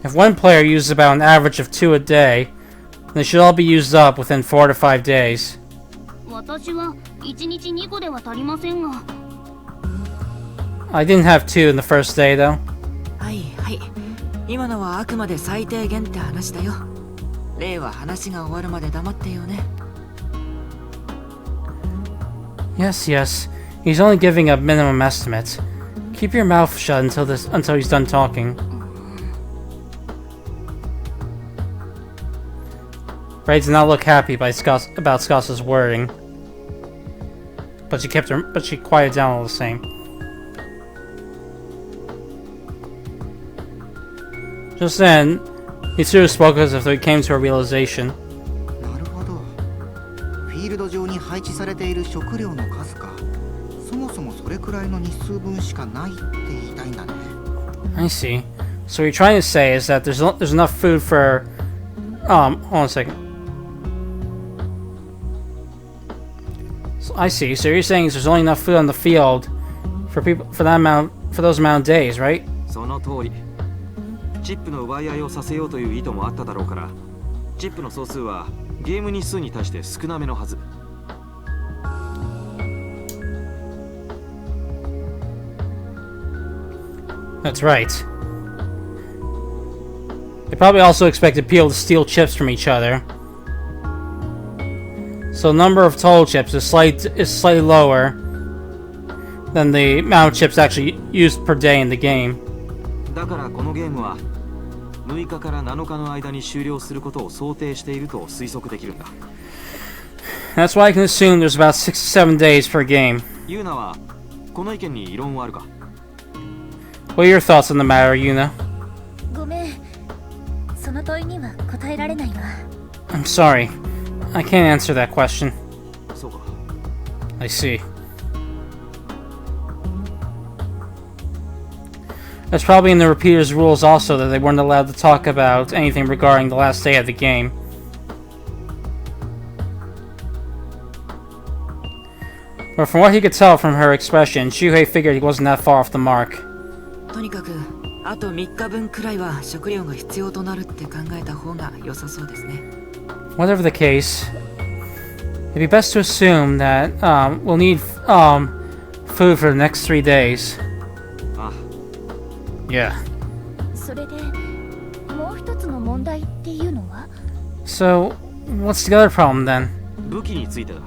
If one player uses about an average of 2 a day, they should all be used up within 4 to 5 days. 私は1日2個では足りませんが。 I didn't have 2 in the first day though. はいはい、今のはあくまで最低限って話だよ。例は話が終わるまで黙ってよね。 Yes, yes. He's only giving a minimum estimate. Keep your mouth shut until he's done talking. Ray did not look happy about Scossa's worrying, but she quieted down all the same. Just then, Mitsuru spoke as if he came to a realization. なるほど。フィールド上に配置されている食料の数か。そもそもそれくらいの日数分しかないって言いたいんだね。I see. So what you're trying to say is that there's enough food for hold on a second. So I see. So you're saying there's only enough food on the field for those amount of days, right? その通り。チップの奪い合いをさせようという意図もあっただろうから、チップの総数はゲーム日数に対して少なめのはず。 That's right. They probably also expected people to steal chips from each other. So the number of total chips is slightly lower than the amount of chips actually used per day in the game. だからこのゲームは6日から7日の間に終了することを想定していると推測できるんだ。 That's why I can assume there's about 6 to 7 days per game. ユーナはこの意見に異論はあるか？ What are your thoughts on the matter, Yuna? ごめん、その問いには答えられないわ。 I'm sorry. I can't answer that question. そうか。 I see. That's probably in the repeaters' rules also that they weren't allowed to talk about anything regarding the last day of the game. But from what he could tell from her expression, Shuhei figured he wasn't that far off the mark. とにかくあと3日分くらいは食料が必要となるって考えた方が良さそうですね。 Whatever the case, it'd be best to assume that we'll need food for the next 3 days. ああ。 Yeah. それでもう一つの問題っていうのは？ So, what's the other problem then? 武器についてだ。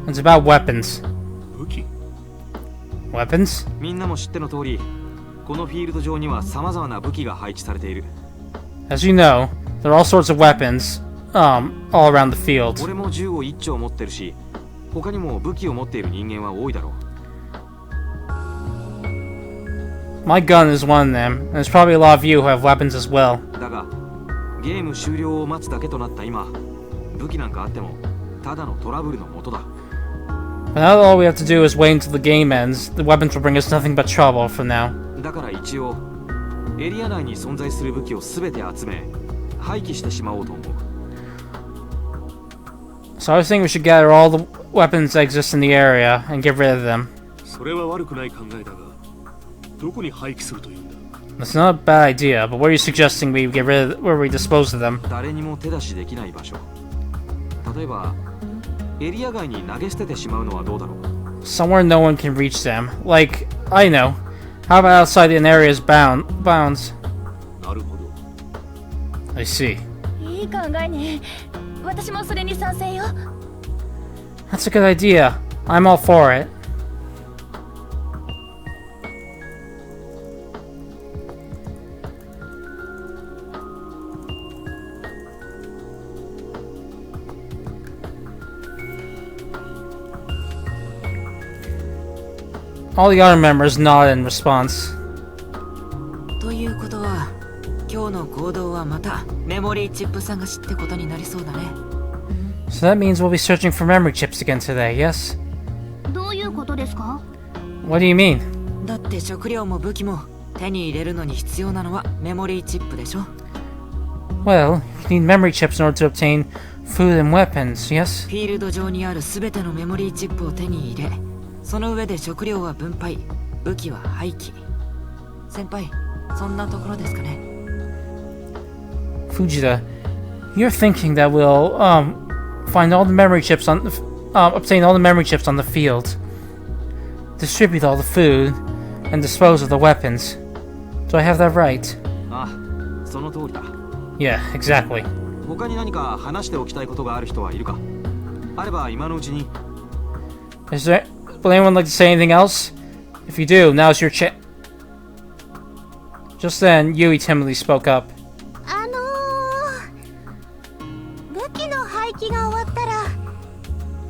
It's about weapons. 武器？ Weapons? みんなも知っての通り、このフィールド上には様々な武器が配置されている。 As you know, there are all sorts of weapons all around the field. 俺も銃を1丁持ってるし、他にも武器を持っている人間は多いだろう。 My gun is one of them, and there's probably a lot of you who have weapons as well. だが、ゲーム終了を待つだけとなった今、武器なんかあってもただのトラブルの元だ。 But now all we have to do is wait until the game ends. The weapons will bring us nothing but trouble for now. だから一応エリア内に存在する武器を全て集め廃棄してしまおうと思う。 So I was thinking we should gather all the weapons that exist in the area and get rid of them. それは悪くない考えだが、どこに廃棄するというんだ？ That's not a bad idea, but where are you suggesting we get rid of, where we dispose of them? 誰にも手出しできない場所。例えばエリア外に投げ捨ててしまうのはどうだろう。 Somewhere no one can reach them. Like, I know. How about outside an area's bounds? なるほど。 I see. いい考えね。私もそれに賛成よ。 That's a good idea. I'm all for it. All the other members nodded in response. ということは今日の行動はまたメモリーチップ探しってことになりそうだね。 So that means we'll be searching for memory chips again today, yes? どういうことですか？ What do you mean? だって食料も武器も手に入れるのに必要なのはメモリーチップでしょ。 Well, you need memory chips in order to obtain food and weapons, yes? フィールド上にある全てのメモリーチップを手に入れ、その上で食料は分配、武器は廃棄。先輩、そんなところですかね。 Fujita, you're thinking that we'll find all the memory chips on obtain all the memory chips on the field, distribute all the food, and dispose of the weapons. Do I have that right? あ、その通りだ。 Yeah, exactly. 他に何か話しておきたいことがある人はいるか？あれば今のうちに。 Would anyone like to say anything else? If you do, now's your chance. Just then, Yui timidly spoke up. 武器の廃棄が終わったら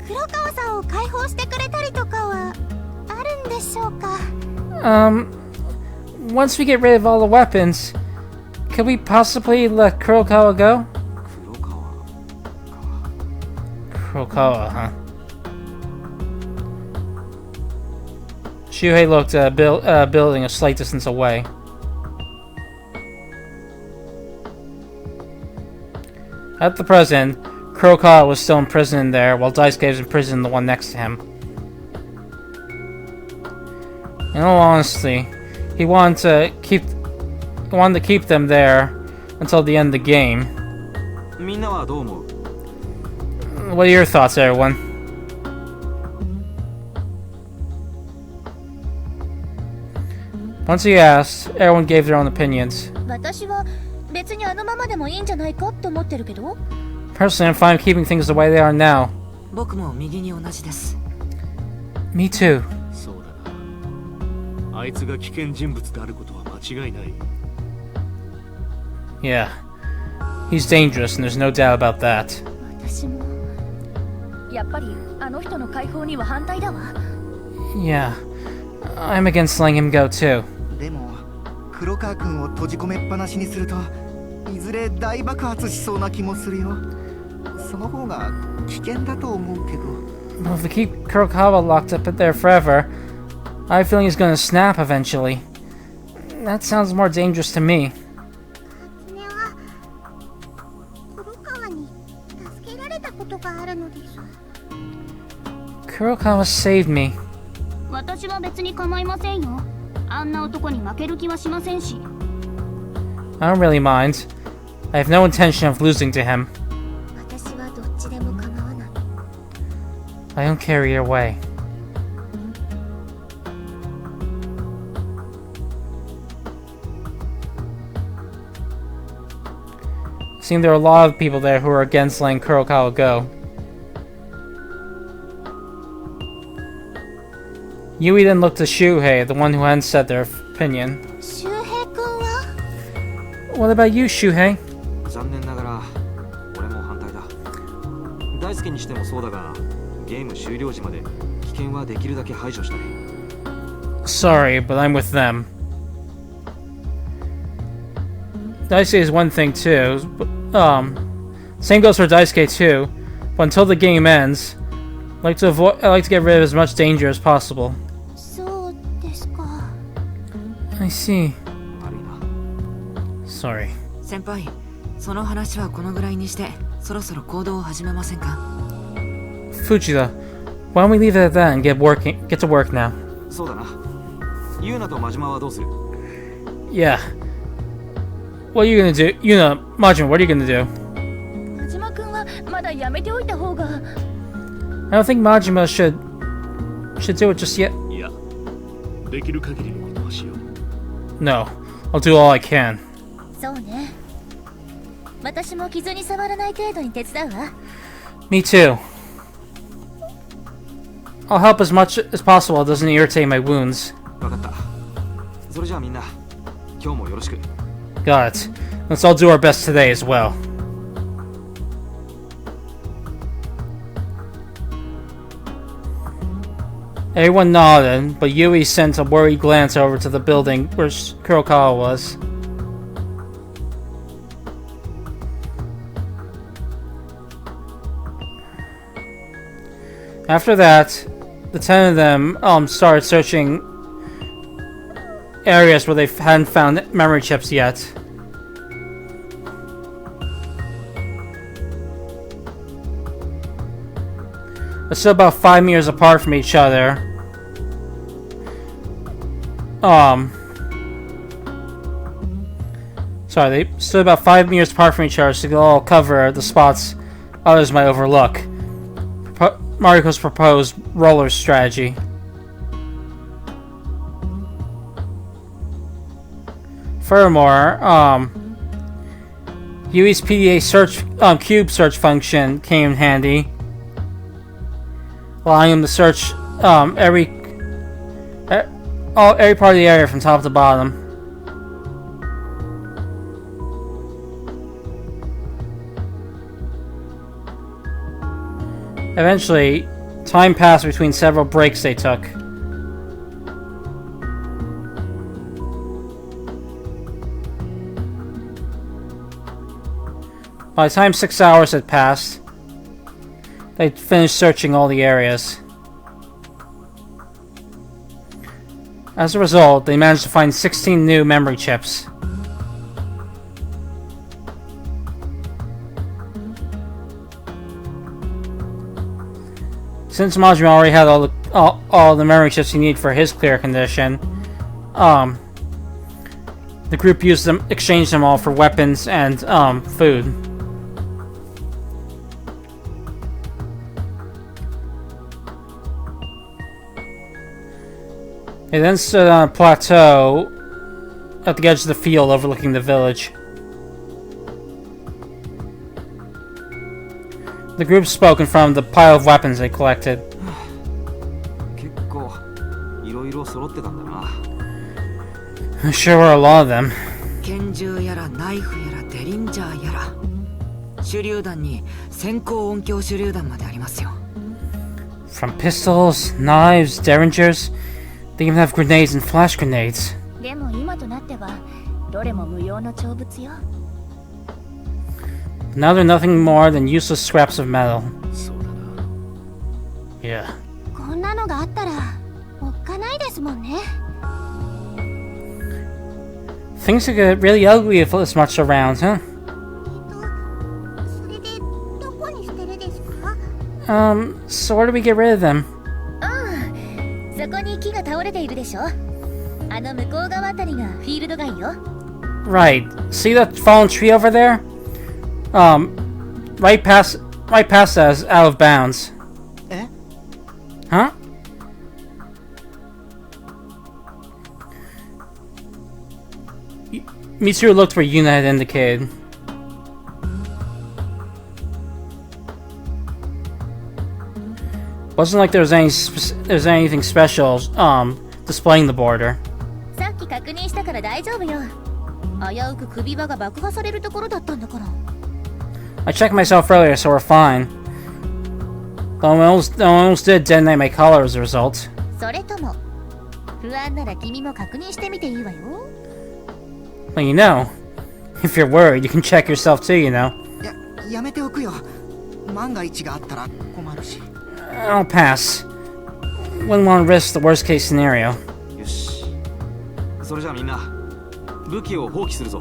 黒川さんを解放してくれたりとかはあるんでしょうか？ Once we get rid of all the weapons, could we possibly let Kurokawa go? 黒川か。 Kurokawa, huh? Shuhei looked at a building a slight distance away. At the present, Kurokawa was still imprisoned there, while Daisuke was imprisoned in the one next to him. In all honesty, he wanted to keep them there until the end of the game. みんなはどう思う？ What are your thoughts, everyone? Once he asked, everyone gave their own opinions. 私は別にあのままでもいいんじゃないかって思ってるけど。 Personally, I'm fine keeping things the way they are now. 僕も右に同じです。 Me too. そうだな。あいつが危険人物であることは間違いない。 Yeah. He's dangerous, and there's no doubt about that. 私もやっぱりあの人の解放には反対だわ。 Yeah. I'm against letting him go too. でも黒川くんを閉じ込めっぱなしにするといずれ大爆発しそうな気もするよ。その方が危険だと思うけど。 Well, if we keep Kurokawa locked up there forever, I have a feeling he's gonna snap eventually. That sounds more dangerous to me. 初音は黒川に助けられたことがあるのです。 Kurokawa saved me. 私は別に構いませんよ。あんな男に負ける気はしませんし。 I don't really mind. I have no intention of losing to him. 私はどっちでも構わない。 I don't care either way. Seemed there were a lot of people there who were against letting Kurokawa go. Yui then looked to Shuhei, the one who hadn't said their opinion. 周平君は What about you, Shuhei? 残念ながら俺も反対だ。大輔にしてもそうだが、ゲーム終了時まで危険はできるだけ排除したい。 Sorry, but I'm with them. Daisuke is one thing too. Same goes for Daisuke too. But until the game ends, I like to get rid of as much danger as possible. そうですか。 I see. 悪いな。Sorry. 先輩、その話はこのぐらいにしてそろそろ行動を始めませんか？ Fujita, why don't we leave it at that and get to work now? そうだな。ユーナと真島はどうする？ Yeah. What are you gonna do? Yuna, Majima, what are you gonna do? 真島君はまだやめておいた方が。 I don't think Majima should do it just yet. いや、できる限りのことはしよう。 No, I'll do all I can. そうね。私も傷に触らない程度に手伝うわ。 Me too. I'll help as much as possible it doesn't irritate my wounds. わかった。それじゃあみんな、今日もよろしく。 Got it. Let's all do our best today as well. Everyone nodded, but Yui sent a worried glance over to the building where Kurokawa was. After that, the 10 of them started searching areas where they hadn't found memory chips yet. They're still about 5 meters apart from each other. Sorry, they stood about 5 meters apart from each other, so they could all cover the spots others might overlook. Mariko's proposed roller strategy. Furthermore, Yui's PDA search cube search function came in handy, allowing him to search every part of the area from top to bottom. Eventually, time passed between several breaks they took. By the time 6 hours had passed, they'd finished searching all the areas. As a result, they managed to find 16 new memory chips. Since Majima already had all the memory chips he needed for his clear condition, the group exchanged them all for weapons and food. They then stood on a plateau at the edge of the field overlooking the village. The group spoke in front of the pile of weapons they collected. 結構いろいろ揃ってたんだな。 There sure were a lot of them. 拳銃やらナイフやらデリンジャーやら、手榴弾に先行音響手榴弾までありますよ。 From pistols, knives, derringers, they even have grenades and flash grenades. でも今となってはどれも無用の長物よ。 Now they're nothing more than useless scraps of metal. そうだな。 Yeah. こんなのがあったらおっかないですもんね。 Things could get really ugly if this much around, huh? それでどこに捨てるですか？ So where do we get rid of them? そこに木が倒れているでしょ。あの向こう側あたりがフィールド街よ。 Right. See that fallen tree over there? Right past that is out of bounds. え？ Huh? Mitsuru looked where Yuna had indicated. Wasn't like there was anything special displaying the border. さっき確認したから大丈夫よ。危うく首輪が爆破されるところだったんだから。 I checked myself earlier, so we're fine. Though I almost did detonate my collar as a result. それとも不安なら君も確認してみていいわよ。 Well, you know, if you're worried, you can check yourself too, you know. やめておくよ。万が一があったら困るし。 I'll pass. Wouldn't want to risk the worst case scenario. よし。それじゃあみんな武器を放棄するぞ。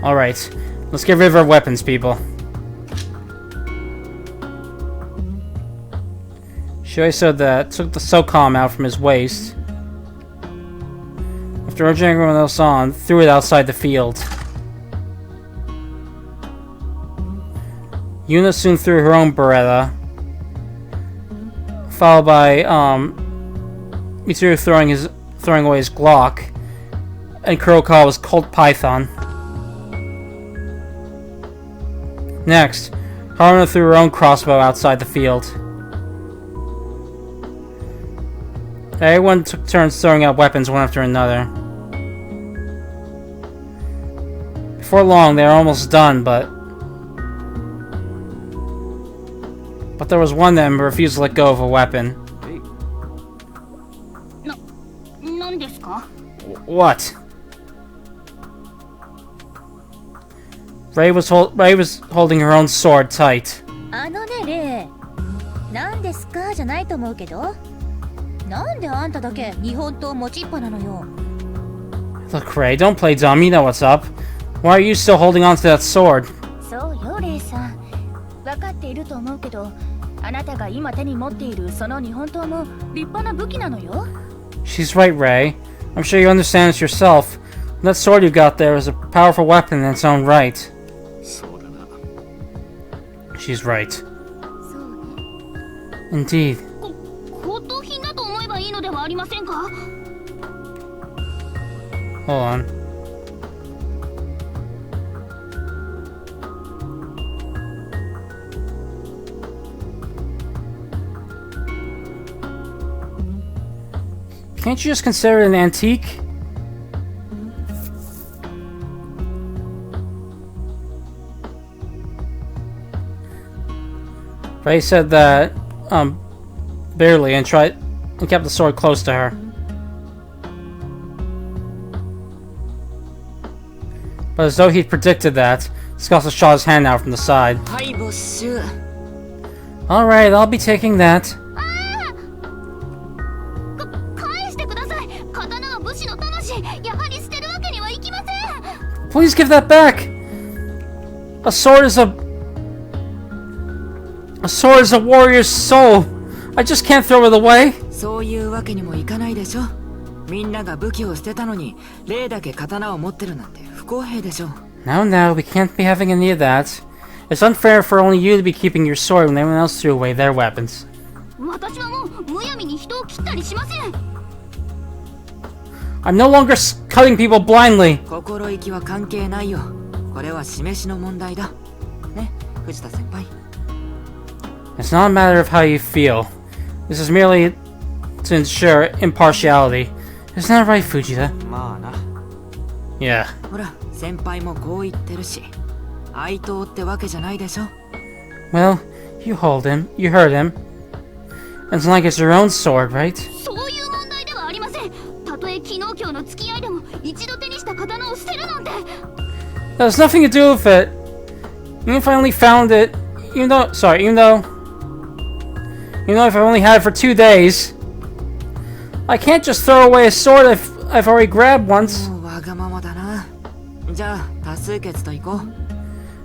Alright, let's get rid of our weapons, people. Shuei took the SOCOM out from his waist. After urging everyone else on, threw it outside the field. Yuna soon threw her own Beretta, followed by Mitsuru throwing away his Glock, and Kurokawa's Colt Python. Next, Haruna threw her own crossbow outside the field. Everyone took turns throwing out weapons one after another. Before long, they were almost done, but there was one of them who refused to let go of a weapon.なんですか? What? Ray was holding her own sword tight. あのねレイ、なんですかじゃないと思うけど、なんであんただけ日本刀持ちっぱなのよ。 Look, Ray, don't play dumb. You know what's up. Why are you still holding on to that sword? そうよレイさん、分かっていると思うけど、あなたが今手に持っているその日本刀も立派な武器なのよ。 She's right, Ray. I'm sure you understand this yourself. That sword you got there is a powerful weapon in its own right. そうだな。 She's right. そうね。 Indeed. 骨董品だと思えばいいのではありませんか? Hold on. Can't you just consider it an antique? Ray said that, barely, and kept the sword close to her. But as though he'd predicted that, Scalza shot his hand out from the side. はい没収。 Alright, I'll be taking that. 返してください。刀は武士の魂。やはり捨てるわけにはいきません。 Please give that back! A sword is a warrior's soul. I just can't throw it away. そういうわけにもいかないでしょ。みんなが武器を捨てたのに、レイだけ刀を持ってるなんて不公平でしょ。 No, we can't be having any of that. It's unfair for only you to be keeping your sword when everyone else threw away their weapons. 私はもうむやみに人を切ったりしません。 I'm no longer cutting people blindly. 心意気は関係ないよ。これは示しの問題だ。ね、藤田先輩。 It's not a matter of how you feel. This is merely to ensure impartiality. Isn't that right, Fujita? まあな。 Yeah. ほら、先輩もこう言ってるし、愛刀ってわけじゃないでしょ。 Well, you heard him. It's like it's your own sword, right? そういう問題ではありません。たとえ昨日今日の付き合いでも一度手にした刀を捨てるなんて。 That has nothing to do with it. Even if I only found it, even though if I only had it for 2 days, I can't just throw away a sword I've already grabbed once. もうわがままだな。じゃあ、多数決といこう。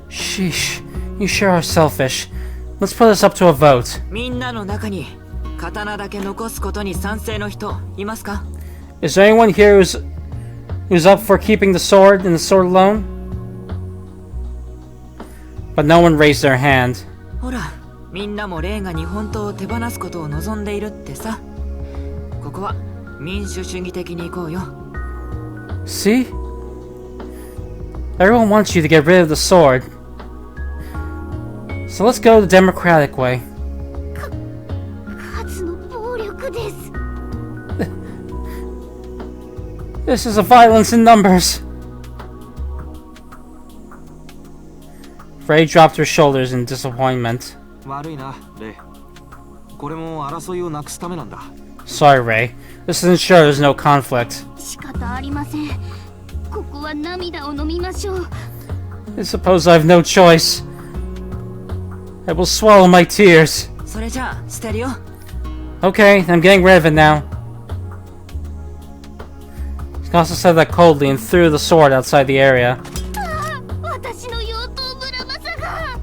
Sheesh, you sure are selfish. Let's put this up to a vote. みんなの中に刀だけ残すことに賛成の人いますか? Is there anyone here who's up for keeping the sword and the sword alone? But no one raised their hand. ほら、みんなもレイが日本刀を手放すことを望んでいるってさ。ここは民主主義的に行こうよ。 See? Everyone wants you to get rid of the sword. So let's go the democratic way. 数の暴力です。 This is a violence in numbers. Ray dropped her shoulders in disappointment. 悪いな、レイ。これも争いをなくすためなんだ。 Sorry, Ray. This is ensure there's no conflict. 仕方ありません。ここは涙を飲みましょう。 I suppose I have no choice. I will swallow my tears. それじゃあ捨てるよ。 Okay, I'm getting rid of it now. Scalza said that coldly and threw the sword outside the area. 私の妖刀ブラマサが。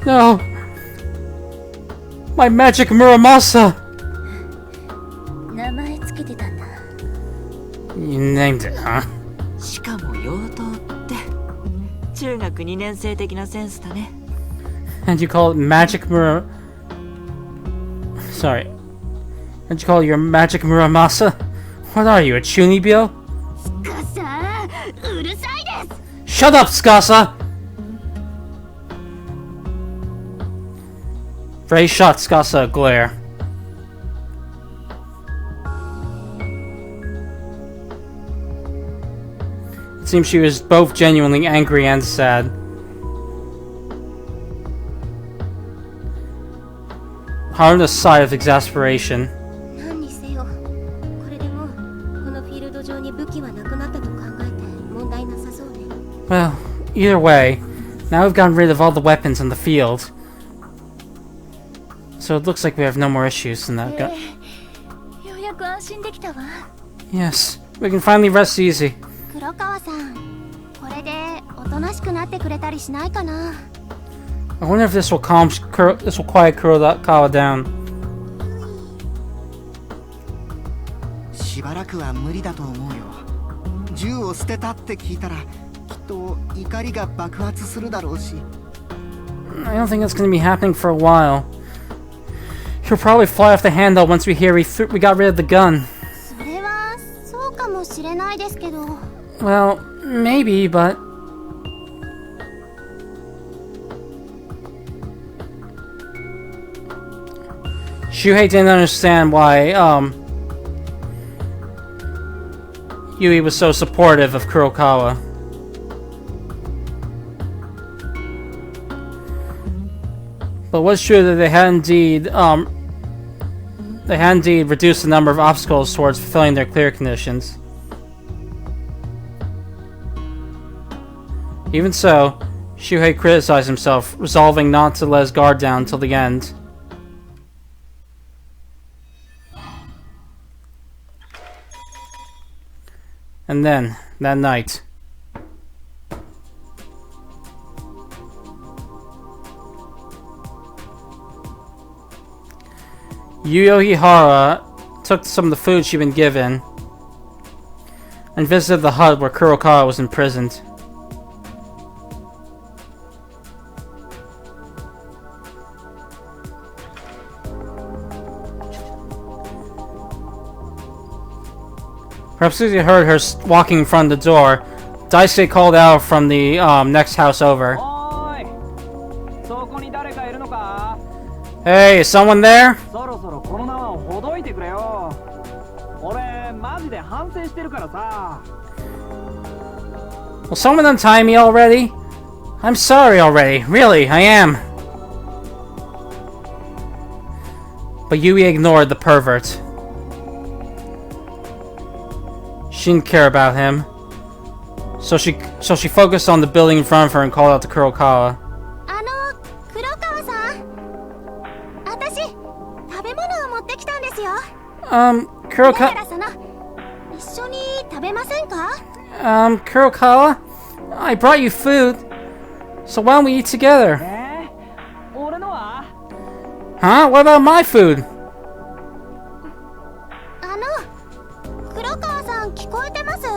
No! My magic Muramasa! 名前つけてたんだ。 You named it, huh? しかも妖刀って中学2年生的なセンスだね。 And you call it magic Sorry. And you call it your magic Muramasa? What are you, a Chunibyo? スカさん、うるさいです。 Shut up, Skasa! Ray shot Skasa a glare. It seems she was both genuinely angry and sad. Haruna sighed of exasperation. 何にせよ、これでもこのフィールド上に武器はなくなったと考えて問題なさそうね。 Well, either way, now we've gotten rid of all the weapons in the field. So it looks like we have no more issues in that gun. ようやく安心できたわ。 Yes, we can finally rest easy. 黒川さん、これでおとなしくなってくれたりしないかな。 I wonder if this will quiet Kurokawa down. しばらくは無理だと思うよ。銃を捨てたって聞いたらきっと怒りが爆発するだろうし。 I don't think that's going to be happening for a while. He'll probably fly off the handle once we hear we got rid of the gun. それはそうかもしれないですけど。 Well, maybe, but... Shuhei didn't understand why, Yui was so supportive of Kurokawa. But it was true that they had indeed reduced the number of obstacles towards fulfilling their clear conditions. Even so, Shuhei criticized himself, resolving not to let his guard down till the end. And then, that night, Yuyo Hihara took some of the food she'd been given and visited the hut where Kurokawa was imprisoned. Perhaps as you heard her walking in front of the door, Daisuke called out from the next house over. Hey, is someone there? Will someone untie me already? I'm sorry already, really, I am. But Yui ignored the pervert. She didn't care about him. So she focused on the building in front of her and called out to Kurokawa. 黒川さん、私食べ物を持ってきたんですよ。Kurokawa. だから一緒に食べませんか？ Kurokawa, I brought you food, so why don't we eat together? Huh? What about my food? 黒川さん聞こえてます？も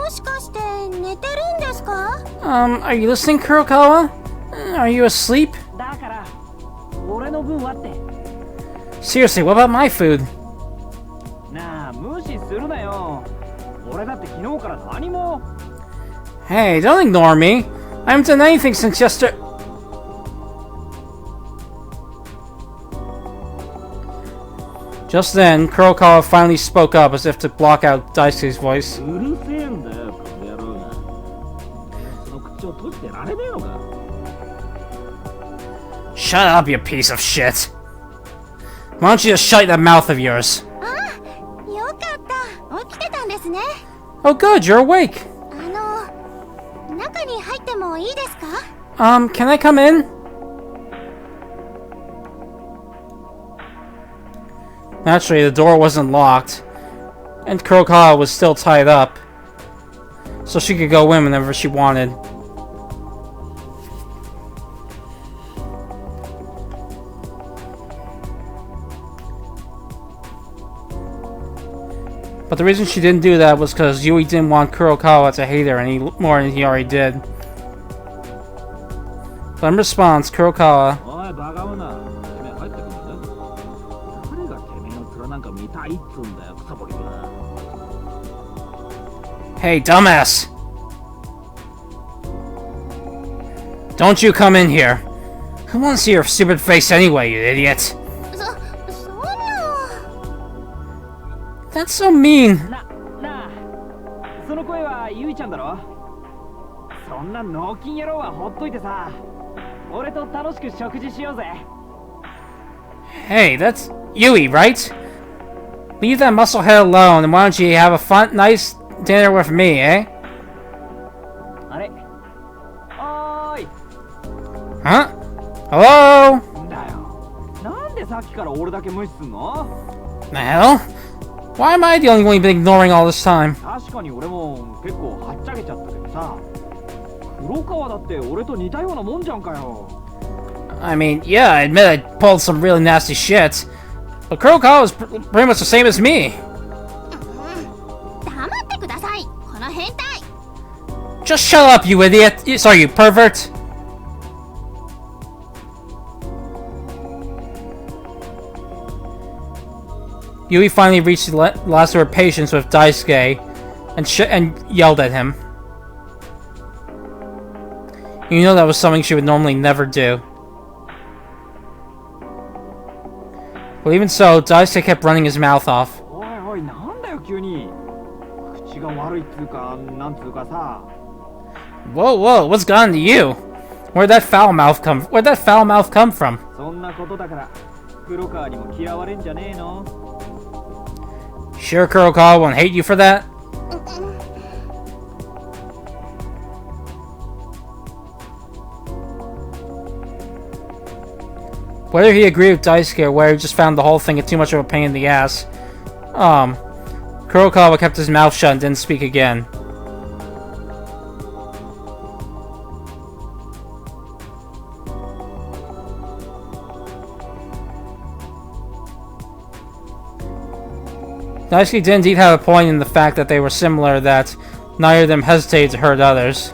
しかして寝てるんですか？ Are you listening, Kurokawa? Are you asleep? Seriously, what about my food? Hey, don't ignore me. I haven't done anything since yesterday. Just then, Kurokawa finally spoke up as if to block out Daisuke's voice. Shut up, you piece of shit! Why don't you just shut that mouth of yours? よかった。起きてたんですね。 Oh good, you're awake! 仲中に入ってもいいですか？ Can I come in? Naturally, the door wasn't locked, and Kurokawa was still tied up, so she could go in whenever she wanted. But the reason she didn't do that was because Yui didn't want Kurokawa to hate her any more than he already did. But in response, Kurokawa... おいバカ女、てめえ入ってくんだね。誰がてめえの面なんか見たいっつうんだよ、クソボケが。Hey, dumbass! Don't you come in here. Who wants to see your stupid face anyway, you idiot? そんな。 That's so mean. なあ、その声はゆいちゃんだろ。そんな脳筋野郎はほっといてさ、俺と楽しく食事しようぜ。 Hey, that's Yui, right? Leave that musclehead alone, and why don't you have a fun, nice dinner with me, eh? あれおーい。 Huh? Hello? んだよ。なんでさっきから俺だけ無視すんの？ The hell? Why am I the only one you've been ignoring all this time? 確かに俺も結構はっちゃけちゃったけどさ、黒川だって俺と似たようなもんじゃんかよ。 I mean, yeah, I admit I pulled some really nasty shit, but Kurokawa was pretty much the same as me. 黙ってください、この変態。 Just shut up, you idiot! Sorry, you pervert! Yui finally reached the last of her patience with Daisuke and yelled at him. You know that was something she would normally never do. But even so, Daisuke kept running his mouth off. おいおい、なんだよ急に。口が悪いっつうか、なんつうかさ。 Whoa, whoa, what's gotten to you? Where'd that foul mouth come from? そんなことだから、黒川にも嫌われんじゃねえの？ Sure Kurokawa won't hate you for that? Whether he agreed with Daisuke or whether he just found the whole thing too much of a pain in the ass, Kurokawa kept his mouth shut and didn't speak again. Daisuke did indeed have a point in the fact that they were similar, that neither of them hesitated to hurt others.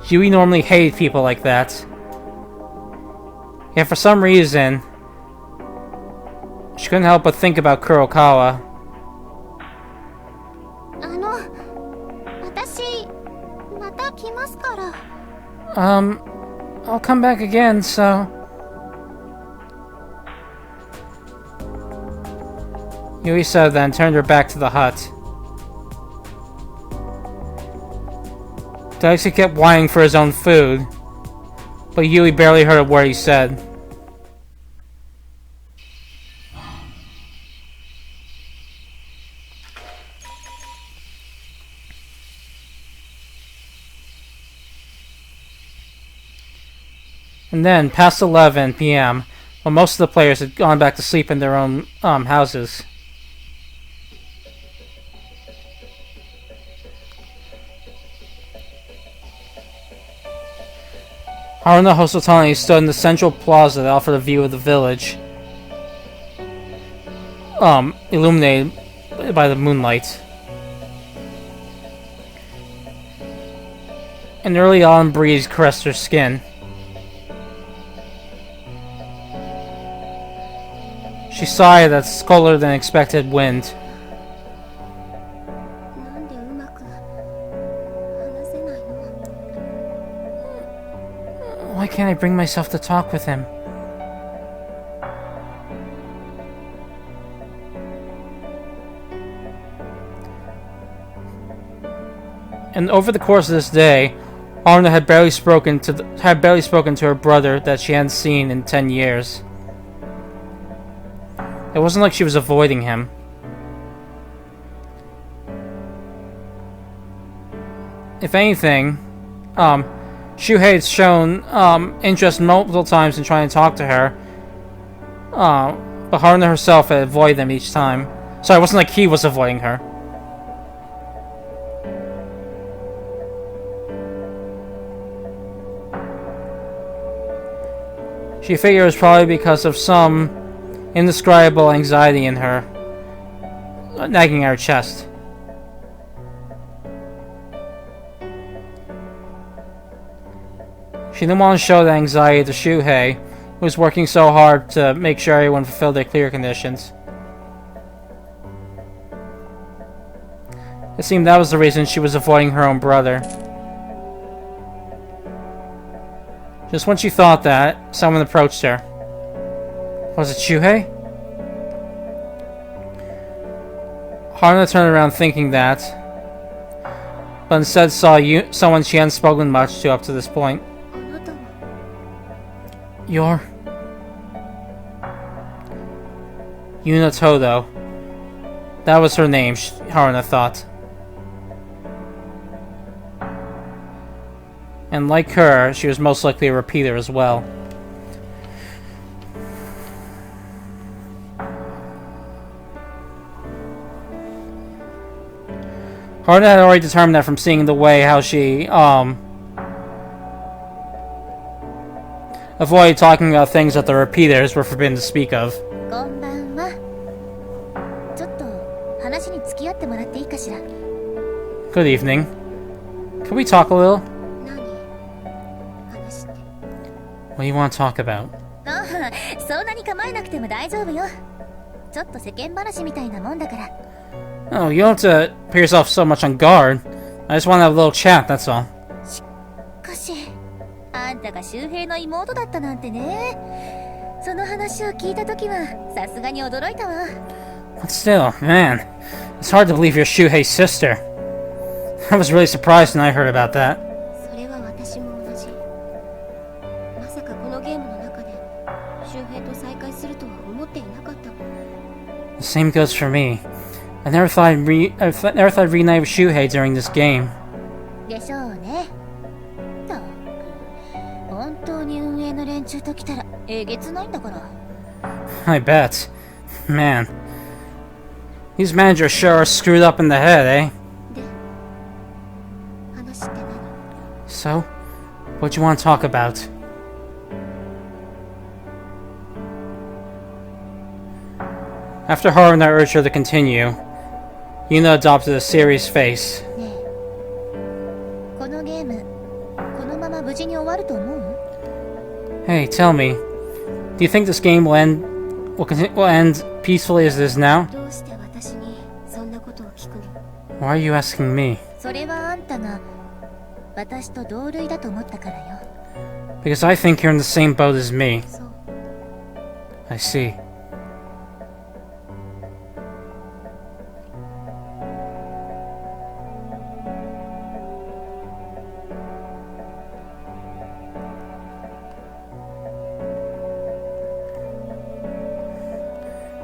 Yui normally hated people like that. Yet for some reason, she couldn't help but think about Kurokawa. 私また来ますから。 I'll come back again, so... Yui said that and turned her back to the hut. Daisuke kept whining for his own food, but Yui barely heard a word he said. And then, past 11 p.m., when most of the players had gone back to sleep in their own houses, Haruna Hosotani stood in the central plaza that offered a view of the village, illuminated by the moonlight. An early autumn breeze caressed her skin. She sighed at the colder than expected wind. なんでうまく話せないの？ Why can't I bring myself to talk with him? And over the course of this day, Arna had barely spoken to her brother that she hadn't seen in 10 years. It wasn't like she was avoiding him. if anything, Shuhei's shown interest multiple times in trying to talk to her. But Haruna herself had avoided them each time. Sorry, it wasn't like he was avoiding her. She figured it was probably because of some indescribable anxiety in her, nagging at her chest. She didn't want to show that anxiety to Shuhei, who was working so hard to make sure everyone fulfilled their clear conditions. It seemed that was the reason she was avoiding her own brother. Just when she thought that, someone approached her. Was it Shuhei? Haruna turned around thinking that, but instead saw someone she hadn't spoken much to up to this point. You're... Yuna Todo. That was her name, Haruna thought. And like her, she was most likely a repeater as well. Haruna had already determined that from seeing the way how she, avoided talking about things that the repeaters were forbidden to speak of. こんばんは。ちょっと話に付き合ってもらっていいかしら。 Good evening. Can we talk a little? 何話って。 What do you want to talk about? ああ、そんなに構えなくても大丈夫よ。ちょっと世間話みたいなもんだから。 Oh, you don't have to put yourself so much on guard. I just want to have a little chat, that's all. しかし、あんたが周平の妹だったなんてね。その話を聞いたときはさすがに驚いたわ。 But still, man, it's hard to believe you're Shuhei's sister. I was really surprised when I heard about that. それは私も同じ。まさかこのゲームの中で周平と再会するとは思っていなかったもん。 The same goes for me. I never thought I'd reunite with Shuhei during this game. でしょうね。と、本当に運営の連中と来たらえげつないんだから。 I bet. Man. These managers sure are screwed up in the head, eh? で、話って何？ So, what do you want to talk about? After Haruna urged her to continue, Yuna adopted a serious face. ねえ、このゲームこのまま無事に終わると思う？ Hey, tell me, do you think this game will end peacefully as it is now? どうして私にそんなことを聞くの？ Why are you asking me? それはあんたが私と同類だと思ったからよ。 Because I think you're in the same boat as me. そう。 I see.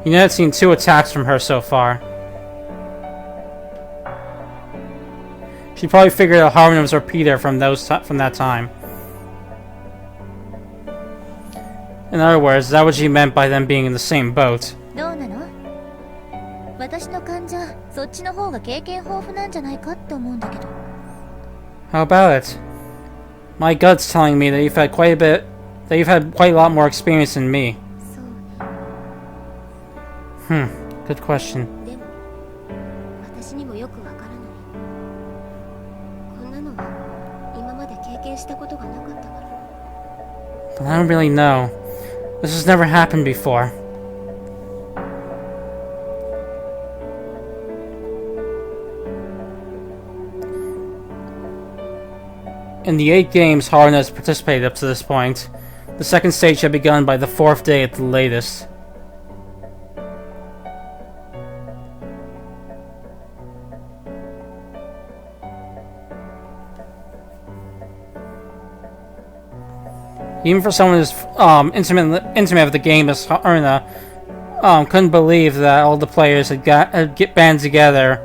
Yuna had seen 2 attacks from her so far. She probably figured out Haruna was a repeater from that time. In other words, is that what she meant by them being in the same boat? どうなの？私の感じゃそっちの方が経験豊富なんじゃないかって思うんだけど。 How about it? My gut's telling me that you've had quite a lot more experience than me. そうね。 Good question. でも私にもよくわからない。こんなのは今まで経験したことがなかったから。 But I don't really know. This has never happened before. In the 8 games Haruna has participated up to this point, the second stage had begun by the 4th day at the latest. Even for someone who's intimate with the game as Haruna, couldn't believe that all the players had band together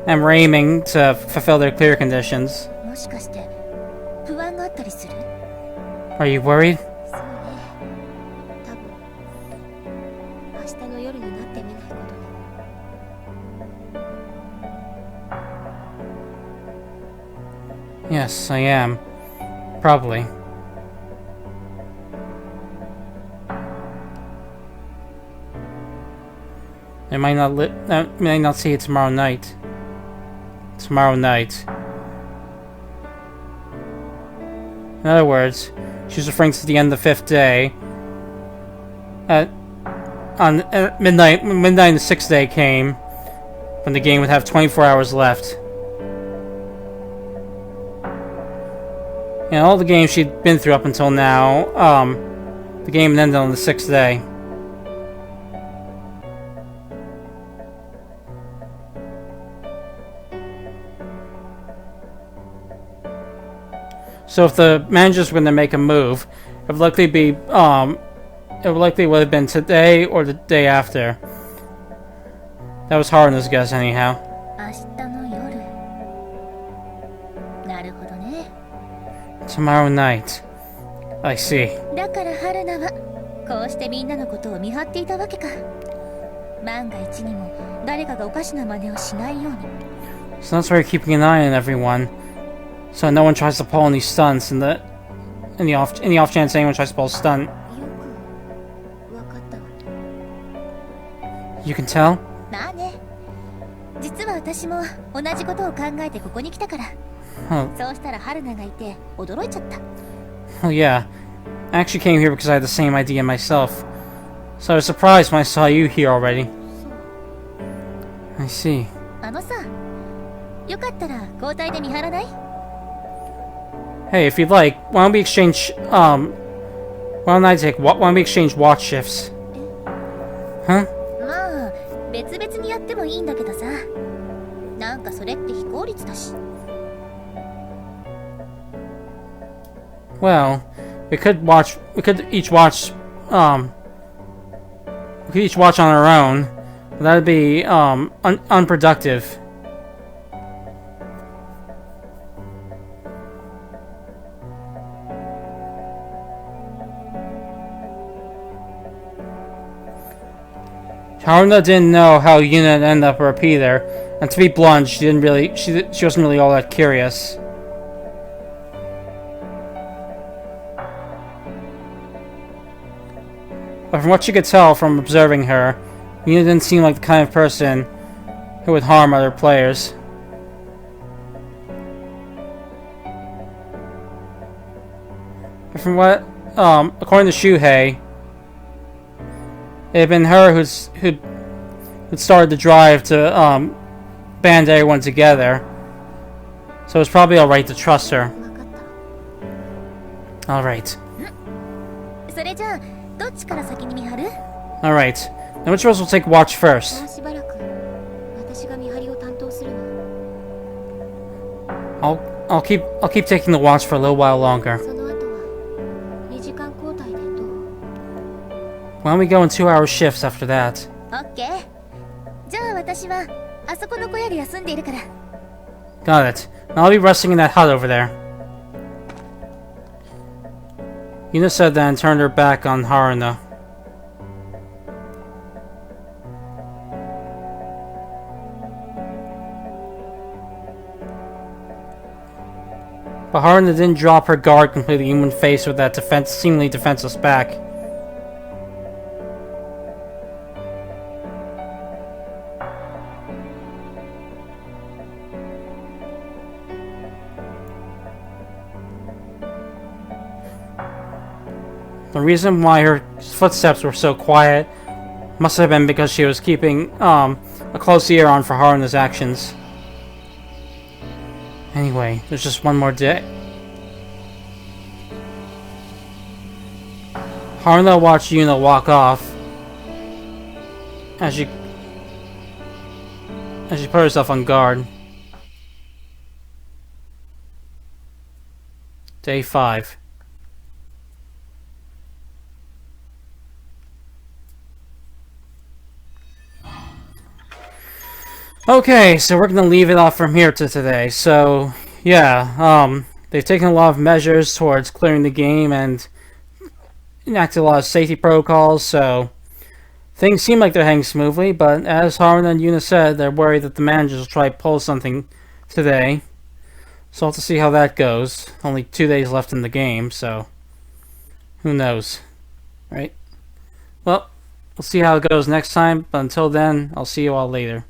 and were aiming to fulfill their clear conditions. もしかして不安があったりする？ Are you worried? そうね。多分明日の夜になってみないことに。 Yes, I am. Probably. I might not see it tomorrow night. Tomorrow night. In other words, she was referring to the end of the fifth day. At midnight the sixth day came, when the game would have 24 hours left. And all the games she'd been through up until now, the game ended on the sixth day. So if the managers were going to make a move, it would likely be, it would have been today or the day after. That was Haruna's guess, anyhow. 明日の夜。なるほどね。 Tomorrow night. I see. だから春菜はこうしてみんなのことを見張っていたわけか。万が一にも誰かがおかしな真似をしないように。 So that's why you're keeping an eye on everyone, so no one tries to pull any stunts in the off chance anyone tries to pull a stunt. よくわかったわ。 You can tell? まあね。実は私も同じことを考えてここに来たから。 Oh, そうしたら春菜がいて驚いちゃった。 oh yeah. I actually came here because I had the same idea myself. So I was surprised when I saw you here already. I see. あのさ、よかったら交代で見張らない？ Hey, if you'd like, why don't we exchange why don't we exchange watch shifts? Huh? まあ別々にやってもいいんだけどさ。なんかそれって非効率だし。 Well, we could each watch on our own. But that'd be unproductive. Haruna didn't know how Yuna ended up her either, and to be blunt, she wasn't really all that curious. But from what she could tell from observing her, Yuna didn't seem like the kind of person who would harm other players. But from what, according to Shuhei, it had been her who'd started the drive to band everyone together. So it's probably alright to trust her. わかった。 Alright. それじゃあどっちから先に見張る？ Alright. Now which of us will take watch も first? うしばらく私が見張りを担当するわ。 I'll keep taking the watch for a little while longer. その後は2時間交代でどう？ Why don't we go in 2-hour shifts after that? オッケー。じゃあ私はあそこの小屋で休んでいるから。 Got it. Now I'll be resting in that hut over there. Yuna said that and turned her back on Haruna. But Haruna didn't drop her guard completely even when faced with that seemingly defenseless back. The reason why her footsteps were so quiet must have been because she was keeping a close ear on for Haruna's actions. Anyway, there's just one more day. Haruna watched Yuna walk off as she put herself on guard. Day 5. Okay, so we're gonna leave it off from here to today. So, yeah, they've taken a lot of measures towards clearing the game and enacted a lot of safety protocols, so things seem like they're heading smoothly, but as Harmon and Yuna said, they're worried that the managers will try to pull something today. So we'll have to see how that goes. Only 2 days left in the game, so who knows, right? Well, we'll see how it goes next time, but until then, I'll see you all later.